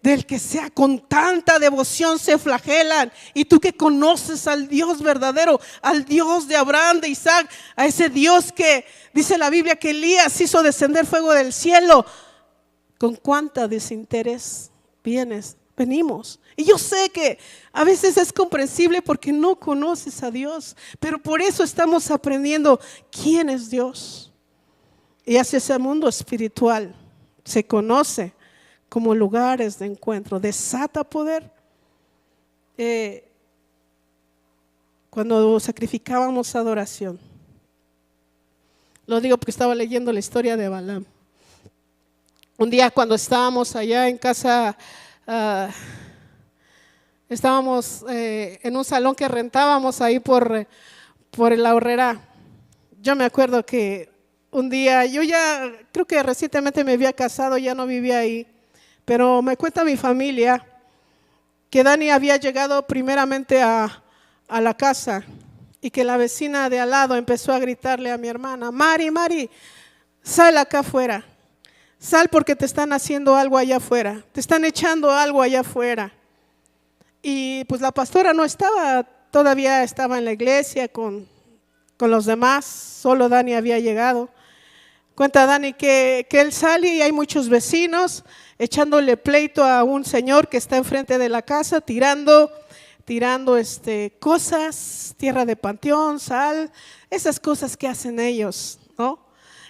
del que sea, con tanta devoción se flagelan. Y tú que conoces al Dios verdadero, al Dios de Abraham, de Isaac, a ese Dios que dice la Biblia que Elías hizo descender fuego del cielo, ¿con cuánta desinterés venimos? Y yo sé que a veces es comprensible porque no conoces a Dios, pero por eso estamos aprendiendo quién es Dios. Y hacia ese mundo espiritual se conoce como lugares de encuentro, desata poder. Cuando sacrificábamos adoración, lo digo porque estaba leyendo la historia de Balaam. Un día cuando estábamos allá en casa, estábamos en un salón que rentábamos ahí por la Horrera. Yo me acuerdo que un día, yo ya creo que recientemente me había casado, ya no vivía ahí, pero me cuenta mi familia que Dani había llegado primeramente a la casa y que la vecina de al lado empezó a gritarle a mi hermana: Mari, sal acá afuera, sal porque te están haciendo algo allá afuera, te están echando algo allá afuera. Y pues la pastora no estaba, todavía estaba en la iglesia con los demás, solo Dani había llegado. Cuenta Dani que él sale y hay muchos vecinos echándole pleito a un señor que está enfrente de la casa, tirando cosas, tierra de panteón, sal, esas cosas que hacen ellos, ¿no?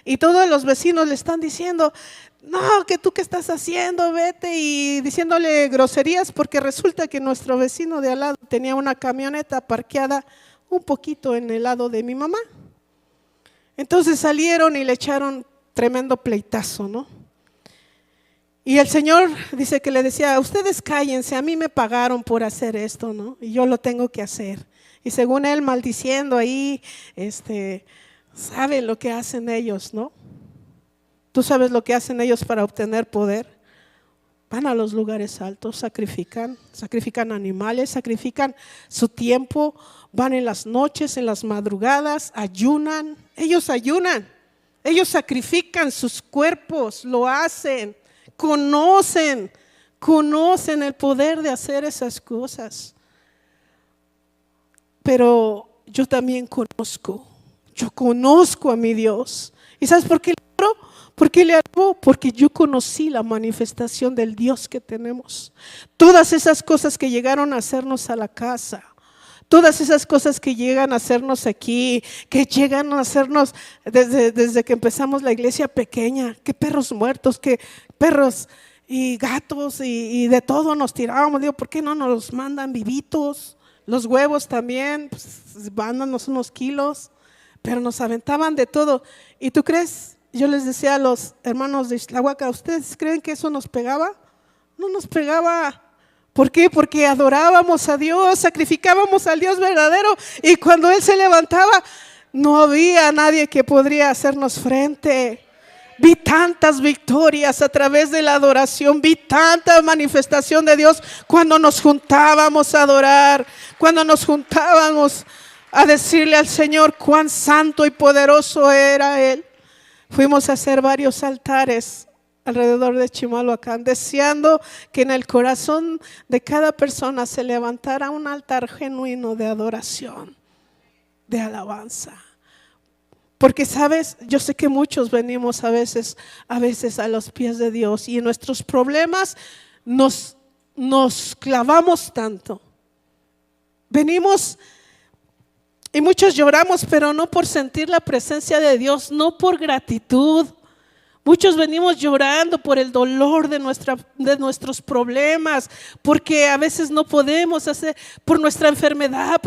Y todos los vecinos le están diciendo: no, que tú qué estás haciendo, vete, y diciéndole groserías, porque resulta que nuestro vecino de al lado tenía una camioneta parqueada un poquito en el lado de mi mamá. Entonces salieron y le echaron tremendo pleitazo, ¿no? Y el señor dice que le decía: ustedes cállense, a mí me pagaron por hacer esto, ¿no? Y yo lo tengo que hacer. Y según él maldiciendo ahí, saben lo que hacen ellos, ¿no? ¿Tú sabes lo que hacen ellos para obtener poder? Van a los lugares altos, sacrifican animales, sacrifican su tiempo, van en las noches, en las madrugadas, ayunan. Ellos sacrifican sus cuerpos, lo hacen, conocen conocen el poder de hacer esas cosas. Pero yo también yo conozco a mi Dios. ¿Y sabes por qué le oro? ¿Por qué le alabo? Porque yo conocí la manifestación del Dios que tenemos. Todas esas cosas que llegaron a hacernos a la casa, todas esas cosas que llegan a hacernos aquí, que llegan a hacernos desde que empezamos la iglesia pequeña, que perros muertos, que perros y gatos y de todo nos tirábamos. Digo, ¿por qué no nos los mandan vivitos? Los huevos también, pues, mándanos unos kilos, pero nos aventaban de todo. ¿Y tú crees? Yo les decía a los hermanos de Ixtlahuaca, ¿ustedes creen que eso nos pegaba? No nos pegaba. ¿Por qué? Porque adorábamos a Dios, sacrificábamos al Dios verdadero, y cuando Él se levantaba, no había nadie que podría hacernos frente. Vi tantas victorias a través de la adoración, vi tanta manifestación de Dios cuando nos juntábamos a adorar, cuando nos juntábamos a decirle al Señor cuán santo y poderoso era Él. Fuimos a hacer varios altares alrededor de Chimalhuacán, deseando que en el corazón de cada persona se levantara un altar genuino de adoración, de alabanza. Porque sabes, yo sé que muchos venimos a veces a los pies de Dios, y en nuestros problemas nos clavamos tanto. Venimos y muchos lloramos, pero no por sentir la presencia de Dios, no por gratitud. Muchos venimos llorando por el dolor de nuestros problemas, porque a veces no podemos hacer, por nuestra enfermedad,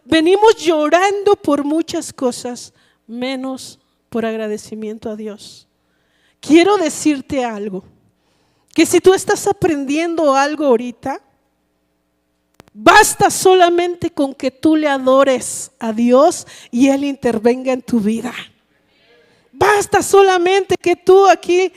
venimos llorando por muchas cosas, menos por agradecimiento a Dios. Quiero decirte algo, que si tú estás aprendiendo algo ahorita, basta solamente con que tú le adores a Dios y Él intervenga en tu vida. Basta solamente que tú aquí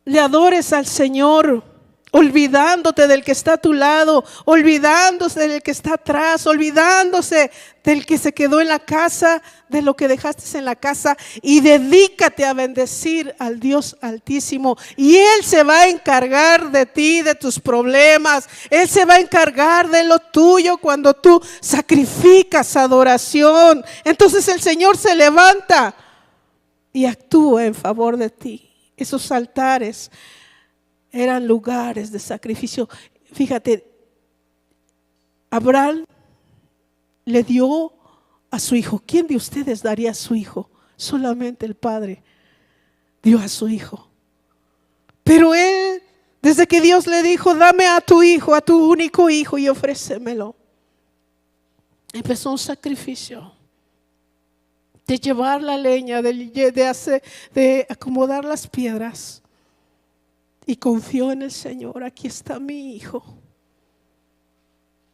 le adores al Señor, olvidándote del que está a tu lado, olvidándose del que está atrás, olvidándose del que se quedó en la casa, de lo que dejaste en la casa, y dedícate a bendecir al Dios Altísimo, y Él se va a encargar de ti, de tus problemas. Él se va a encargar de lo tuyo cuando tú sacrificas adoración. Entonces el Señor se levanta y actúa en favor de ti. Esos altares eran lugares de sacrificio. Fíjate, Abraham le dio a su hijo. ¿Quién de ustedes daría a su hijo? Solamente el Padre dio a su hijo. Pero él, desde que Dios le dijo, dame a tu hijo, a tu único hijo, y ofrécemelo, empezó un sacrificio de llevar la leña, de acomodar las piedras. Y confió en el Señor. Aquí está mi hijo.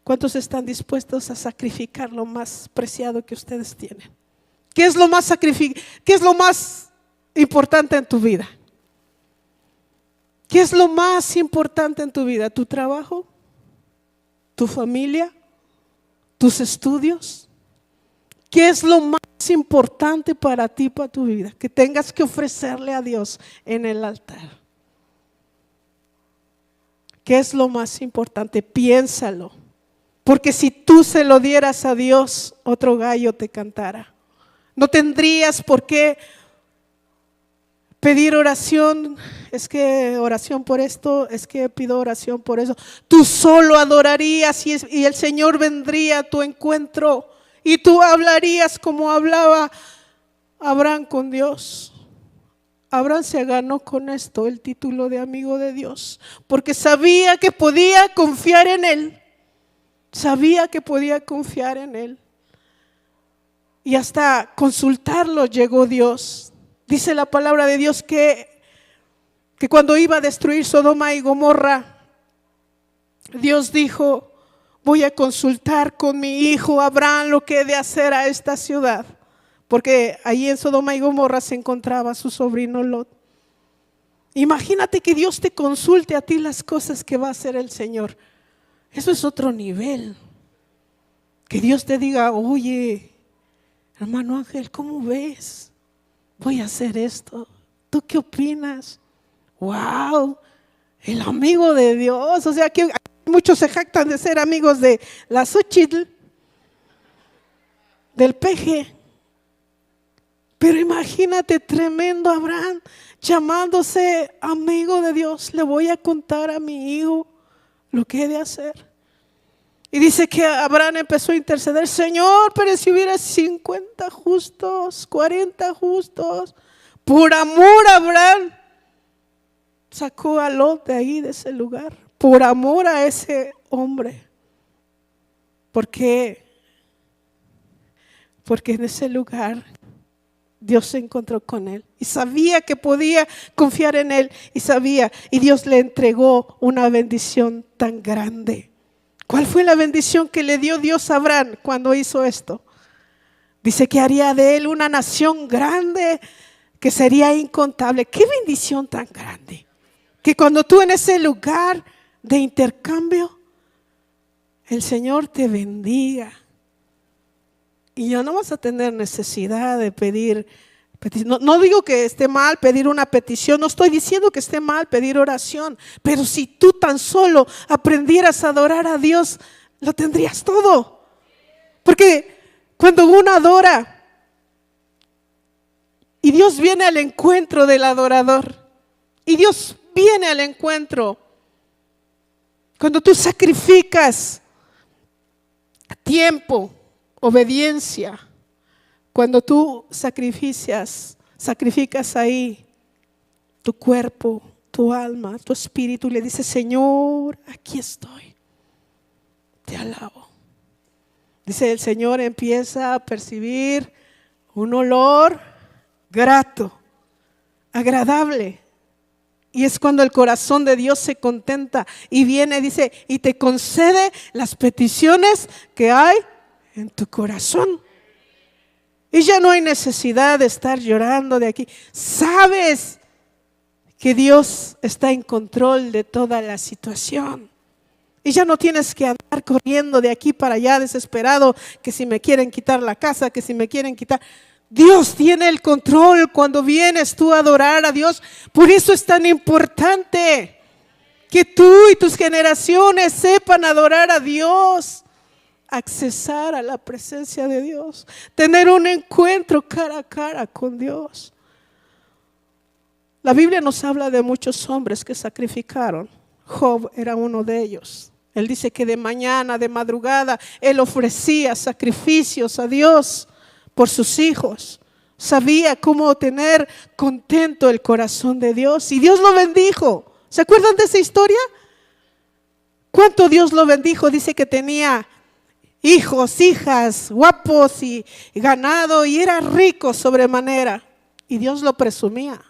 ¿Cuántos están dispuestos a sacrificar lo más preciado que ustedes tienen? ¿Qué es lo más importante en tu vida? ¿Qué es lo más importante en tu vida? ¿Tu trabajo? ¿Tu familia? ¿Tus estudios? ¿Qué es lo más importante para ti, para tu vida? Que tengas que ofrecerle a Dios en el altar. ¿Qué es lo más importante? Piénsalo. Porque si tú se lo dieras a Dios, otro gallo te cantara. No tendrías por qué pedir oración. Es que oración por esto, es que pido oración por eso. Tú solo adorarías y el Señor vendría a tu encuentro. Y tú hablarías como hablaba Abraham con Dios. Abraham se ganó con esto el título de amigo de Dios, porque sabía que podía confiar en Él. Sabía que podía confiar en Él. Y hasta consultarlo llegó Dios. Dice la palabra de Dios que cuando iba a destruir Sodoma y Gomorra, Dios dijo, voy a consultar con mi hijo Abraham lo que he de hacer a esta ciudad. Porque ahí en Sodoma y Gomorra se encontraba su sobrino Lot. Imagínate que Dios te consulte a ti las cosas que va a hacer el Señor. Eso es otro nivel. Que Dios te diga, oye, hermano Ángel, ¿cómo ves? Voy a hacer esto. ¿Tú qué opinas? ¡Wow! el amigo de Dios. O sea que muchos se jactan de ser amigos de la Xochitl, del peje. Pero imagínate, tremendo Abraham llamándose amigo de Dios. Le voy a contar a mi hijo lo que he de hacer. Y dice que Abraham empezó a interceder: Señor, pero si hubiera 50 justos, 40 justos. Por amor a Abraham sacó a Lot de ahí, de ese lugar, por amor a ese hombre. ¿Por qué? Porque en ese lugar Dios se encontró con él y sabía que podía confiar en él, y Dios le entregó una bendición tan grande. ¿Cuál fue la bendición que le dio Dios a Abraham cuando hizo esto? Dice que haría de él una nación grande, que sería incontable. ¡Qué bendición tan grande! Que cuando tú en ese lugar de intercambio, el Señor te bendiga. Y ya no vas a tener necesidad de pedir. No digo que esté mal pedir una petición, no estoy diciendo que esté mal pedir oración, pero si tú tan solo aprendieras a adorar a Dios, lo tendrías todo. Porque cuando uno adora y Dios viene al encuentro del adorador, y Dios viene al encuentro, cuando tú sacrificas tiempo, obediencia, cuando tú sacrificas ahí tu cuerpo, tu alma, tu espíritu, le dices: Señor, aquí estoy, te alabo. Dice, el Señor empieza a percibir un olor grato, agradable. Y es cuando el corazón de Dios se contenta y viene, dice, y te concede las peticiones que hay en tu corazón. Y ya no hay necesidad de estar llorando de aquí. Sabes que Dios está en control de toda la situación. Y ya no tienes que andar corriendo de aquí para allá desesperado, que si me quieren quitar la casa, que si me quieren quitar. Dios tiene el control cuando vienes tú a adorar a Dios. Por eso es tan importante que tú y tus generaciones sepan adorar a Dios, accesar a la presencia de Dios, tener un encuentro cara a cara con Dios. La Biblia nos habla de muchos hombres que sacrificaron. Job era uno de ellos. Él dice que de mañana, de madrugada, él ofrecía sacrificios a Dios por sus hijos. Sabía cómo tener contento el corazón de Dios, y Dios lo bendijo. ¿Se acuerdan de esa historia? ¿Cuánto Dios lo bendijo? Dice que tenía hijos, hijas, guapos y ganado, y era rico sobremanera, y Dios lo presumía.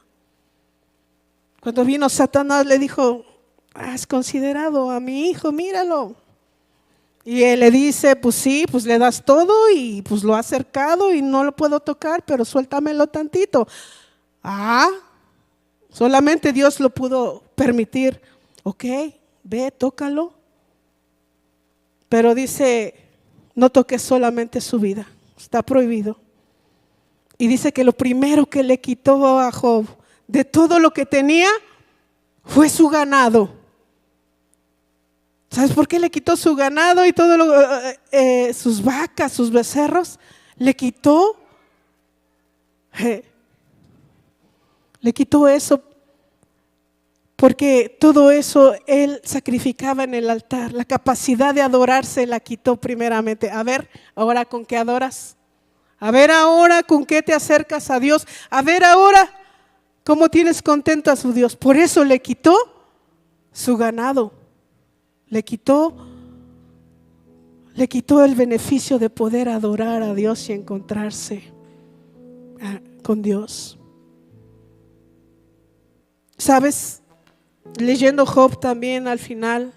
Cuando vino Satanás le dijo: ¿has considerado a mi hijo? Míralo. Y él le dice: pues sí, pues le das todo y pues lo ha acercado y no lo puedo tocar, pero suéltamelo tantito. Solamente Dios lo pudo permitir. Ok, ve, tócalo. Pero dice: no toques solamente su vida, está prohibido. Y dice que lo primero que le quitó a Job de todo lo que tenía fue su ganado. ¿Sabes por qué le quitó su ganado y todo sus vacas, sus becerros? Le quitó eso porque todo eso él sacrificaba en el altar. La capacidad de adorarse la quitó primeramente. A ver, ahora ¿con qué adoras? A ver ahora ¿con qué te acercas a Dios? A ver ahora ¿cómo tienes contento a su Dios? Por eso le quitó su ganado. Le quitó el beneficio de poder adorar a Dios y encontrarse con Dios. ¿Sabes? Leyendo Job también al final,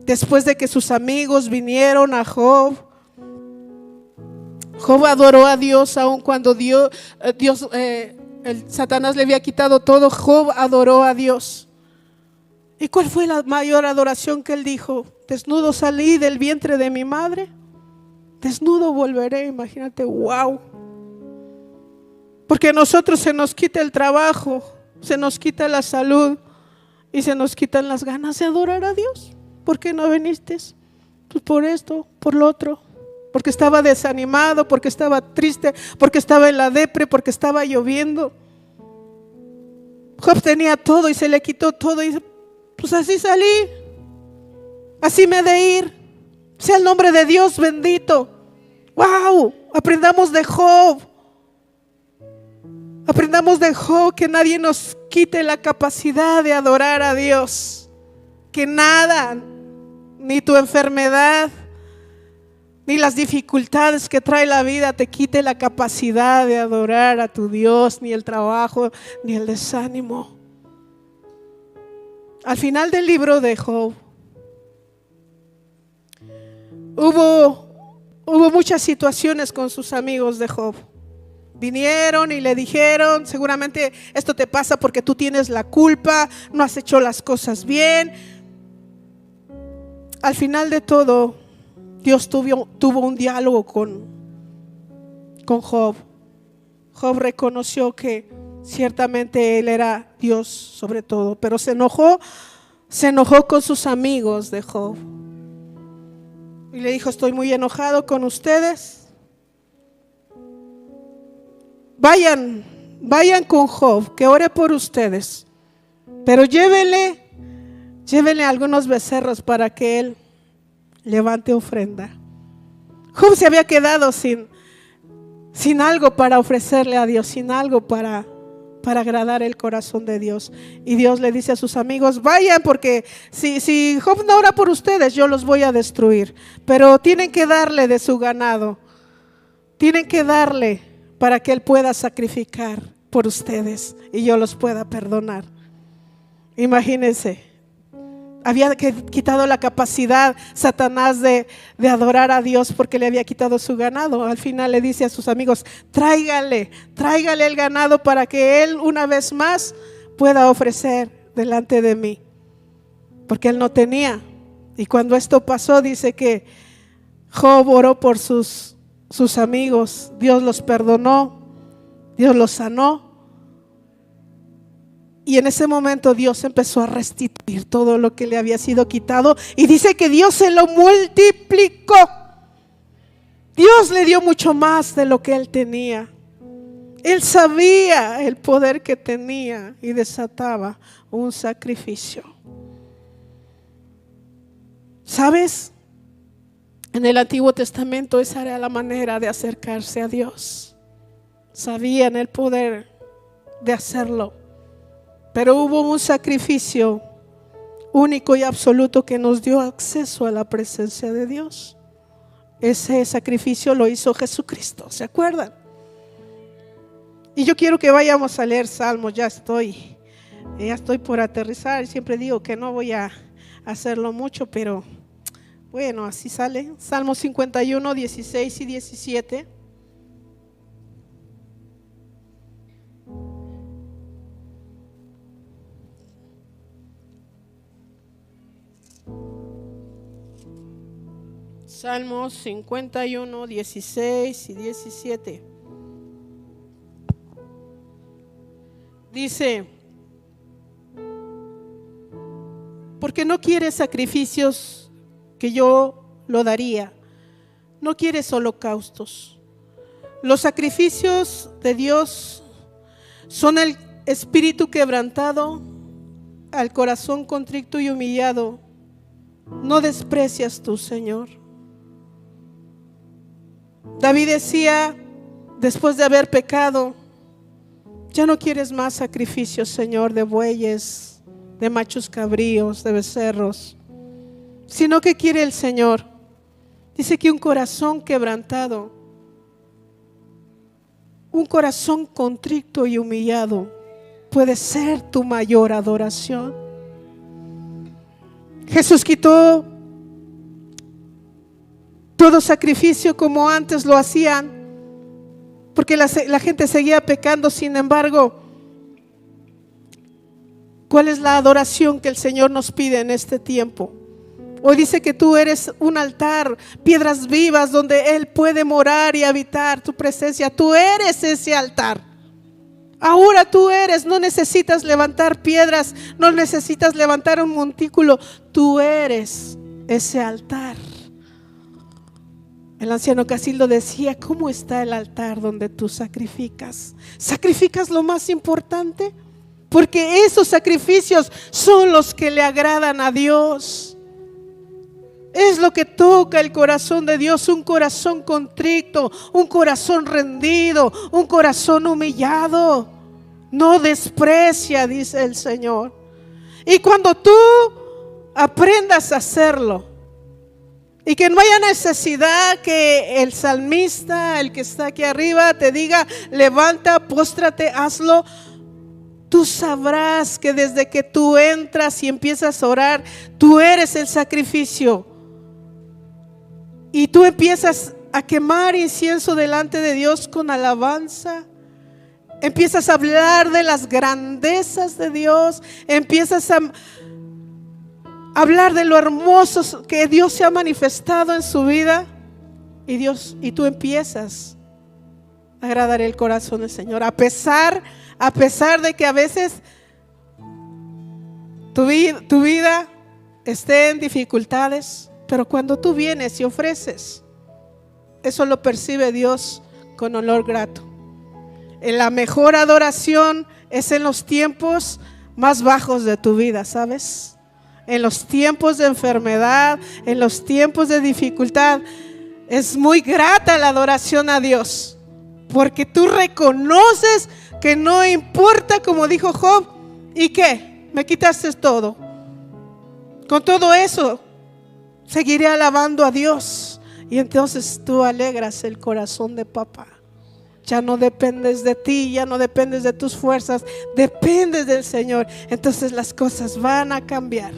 después de que sus amigos vinieron a Job, Job adoró a Dios aun cuando Satanás le había quitado todo. Job adoró a Dios. ¿Y cuál fue la mayor adoración que él dijo? Desnudo salí del vientre de mi madre, desnudo volveré. Imagínate, wow. Porque a nosotros se nos quita el trabajo, se nos quita la salud y se nos quitan las ganas de adorar a Dios. ¿Por qué no viniste? Pues por esto, por lo otro. Porque estaba desanimado, porque estaba triste, porque estaba en la depre, porque estaba lloviendo. Job tenía todo y se le quitó todo y dice, pues así salí, así me he de ir. Sea el nombre de Dios bendito. ¡Wow! Aprendamos de Job. Aprendamos de Job que nadie nos quite la capacidad de adorar a Dios. Que nada, ni tu enfermedad, ni las dificultades que trae la vida te quite la capacidad de adorar a tu Dios, ni el trabajo, ni el desánimo. Al final del libro de Job, hubo muchas situaciones con sus amigos de Job. Vinieron y le dijeron, seguramente esto te pasa porque tú tienes la culpa, no has hecho las cosas bien. Al final de todo, Dios tuvo un diálogo con Job. Job reconoció que ciertamente él era Dios sobre todo, pero se enojó con sus amigos de Job. Y le dijo, estoy muy enojado con ustedes. Vayan con Job, que ore por ustedes. Pero llévenle algunos becerros para que él levante ofrenda. Job se había quedado sin algo para ofrecerle a Dios, sin algo para agradar el corazón de Dios. Y Dios le dice a sus amigos, vayan, porque si Job no ora por ustedes, yo los voy a destruir. Pero tienen que darle de su ganado, tienen que darle para que él pueda sacrificar por ustedes y yo los pueda perdonar. Imagínense. Había quitado la capacidad Satanás de adorar a Dios porque le había quitado su ganado. Al final le dice a sus amigos, tráigale el ganado para que él una vez más pueda ofrecer delante de mí. Porque él no tenía. Y cuando esto pasó, dice que Job oró por sus amigos. Dios los perdonó, Dios los sanó. Y en ese momento Dios empezó a restituir todo lo que le había sido quitado. Y dice que Dios se lo multiplicó. Dios le dio mucho más de lo que él tenía. Él sabía el poder que tenía y desataba un sacrificio. ¿Sabes? En el Antiguo Testamento esa era la manera de acercarse a Dios. Sabían el poder de hacerlo. Pero hubo un sacrificio único y absoluto que nos dio acceso a la presencia de Dios. Ese sacrificio lo hizo Jesucristo, ¿se acuerdan? Y yo quiero que vayamos a leer Salmos. Ya estoy por aterrizar. Siempre digo que no voy a hacerlo mucho, pero bueno, así sale. Salmos 51, 16 y 17. Salmos 51, 16 y 17. Dice, porque no quieres sacrificios que yo lo daría, no quieres holocaustos. Los sacrificios de Dios son el espíritu quebrantado, al corazón contrito y humillado. No desprecias tú, Señor. David decía, después de haber pecado, ya no quieres más sacrificios, Señor, de bueyes, de machos cabríos, de becerros, sino que quiere el Señor. Dice que un corazón quebrantado, un corazón contrito y humillado puede ser tu mayor adoración. Jesús quitó todo sacrificio como antes lo hacían, porque la gente seguía pecando. Sin embargo, ¿cuál es la adoración que el Señor nos pide en este tiempo? Hoy dice que tú eres un altar, piedras vivas donde Él puede morar y habitar tu presencia. Tú eres ese altar. Ahora tú eres, no necesitas levantar piedras, no necesitas levantar un montículo, tú eres ese altar. El anciano Casildo decía: ¿cómo está el altar donde tú sacrificas? ¿Sacrificas lo más importante? Porque esos sacrificios son los que le agradan a Dios. Es lo que toca el corazón de Dios, un corazón contrito, un corazón rendido, un corazón humillado. No desprecia, dice el Señor. Y cuando tú aprendas a hacerlo, y que no haya necesidad que el salmista, el que está aquí arriba, te diga: levanta, póstrate, hazlo. Tú sabrás que desde que tú entras y empiezas a orar, tú eres el sacrificio. Y tú empiezas a quemar incienso delante de Dios con alabanza. Empiezas a hablar de las grandezas de Dios. Empiezas a hablar de lo hermoso que Dios se ha manifestado en su vida. Y tú empiezas a agradar el corazón del Señor. A pesar de que a veces tu vida esté en dificultades, pero cuando tú vienes y ofreces, eso lo percibe Dios con olor grato. La mejor adoración es en los tiempos más bajos de tu vida, ¿sabes? En los tiempos de enfermedad, en los tiempos de dificultad, es muy grata la adoración a Dios, porque tú reconoces que no importa, como dijo Job, ¿y qué? Me quitaste todo. Con todo eso seguiré alabando a Dios. Y entonces tú alegras el corazón de papá. Ya no dependes de ti, ya no dependes de tus fuerzas, dependes del Señor. Entonces las cosas van a cambiar.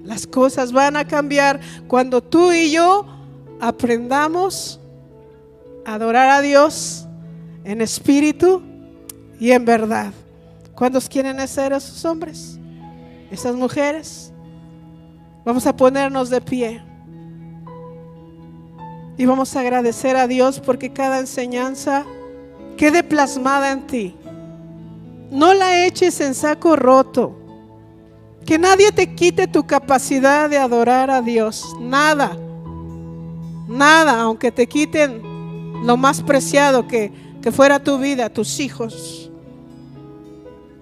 Las cosas van a cambiar cuando tú y yo aprendamos a adorar a Dios en espíritu y en verdad. ¿Cuántos quieren ser esos hombres? Esas mujeres. Vamos a ponernos de pie y vamos a agradecer a Dios porque cada enseñanza quede plasmada en ti. No la eches en saco roto. Que nadie te quite tu capacidad de adorar a Dios. Nada, aunque te quiten lo más preciado que fuera tu vida, tus hijos.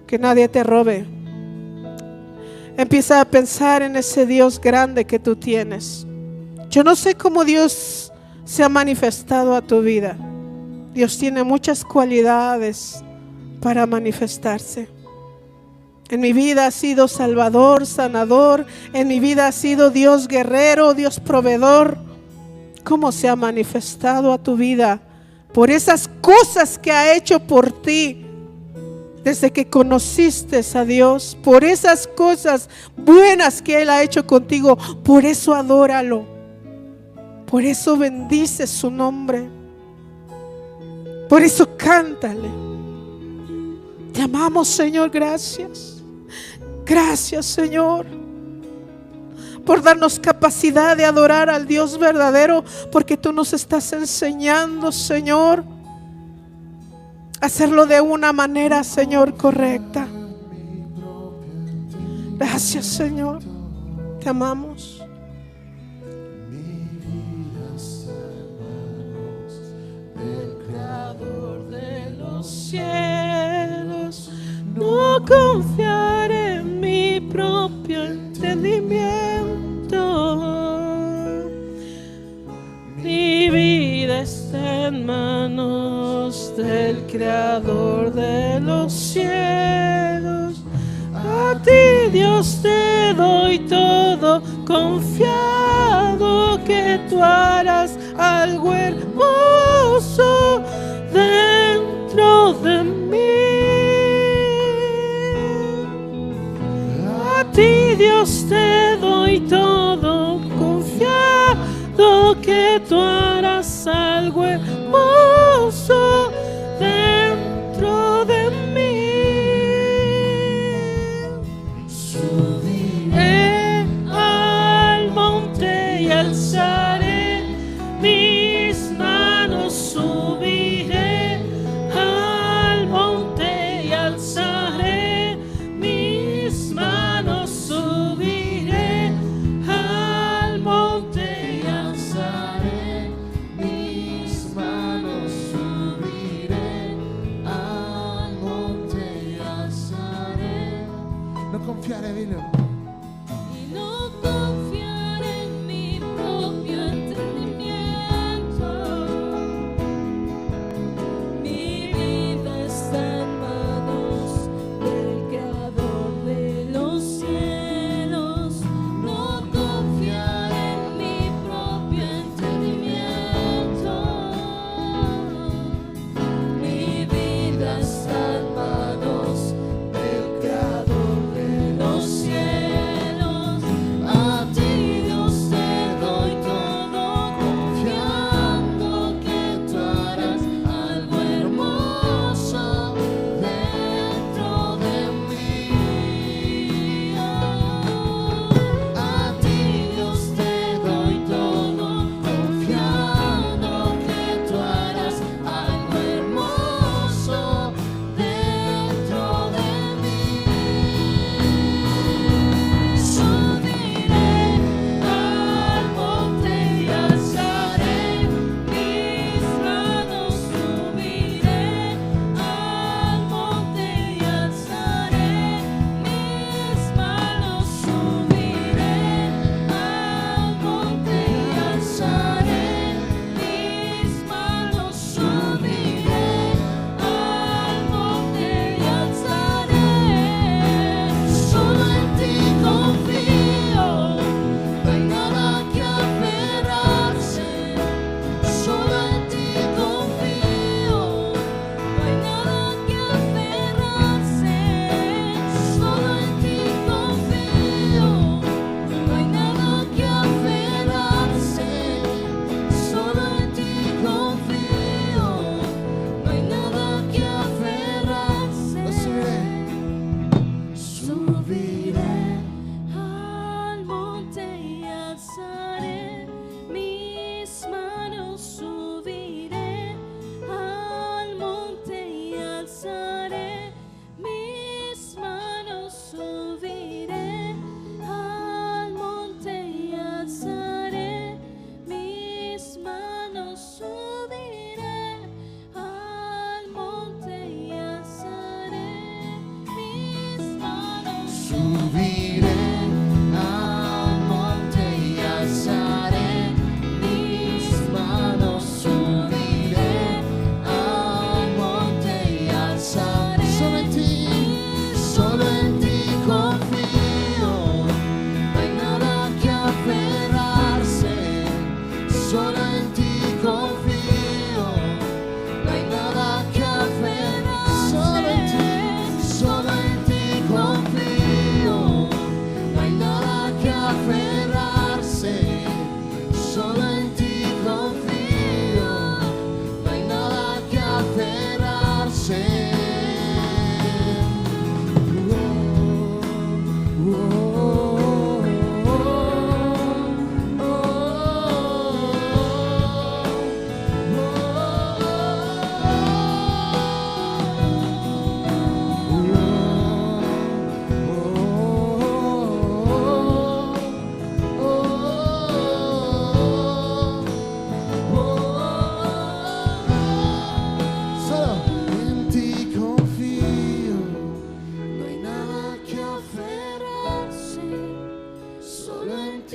Que nadie te robe. Empieza a pensar en ese Dios grande que tú tienes. Yo no sé cómo Dios se ha manifestado a tu vida. Dios tiene muchas cualidades para manifestarse. En mi vida ha sido Salvador, sanador. En mi vida ha sido Dios guerrero, Dios proveedor. ¿Cómo se ha manifestado a tu vida? Por esas cosas que ha hecho por ti desde que conociste a Dios, por esas cosas buenas que Él ha hecho contigo. Por eso adóralo, por eso bendice su nombre, por eso cántale. Te amamos, Señor, gracias. Gracias, Señor, por darnos capacidad de adorar al Dios verdadero, porque tú nos estás enseñando, Señor, hacerlo de una manera, Señor, correcta. Gracias, Señor. Te amamos. El Creador de los cielos, no confiar en mi propio entendimiento. Mi vida está en manos del Creador de los cielos. A ti, Dios, te doy todo, confiado que tú harás algo hermoso dentro de mí. A ti, Dios, te doy todo, confiado que tú harás algo hermoso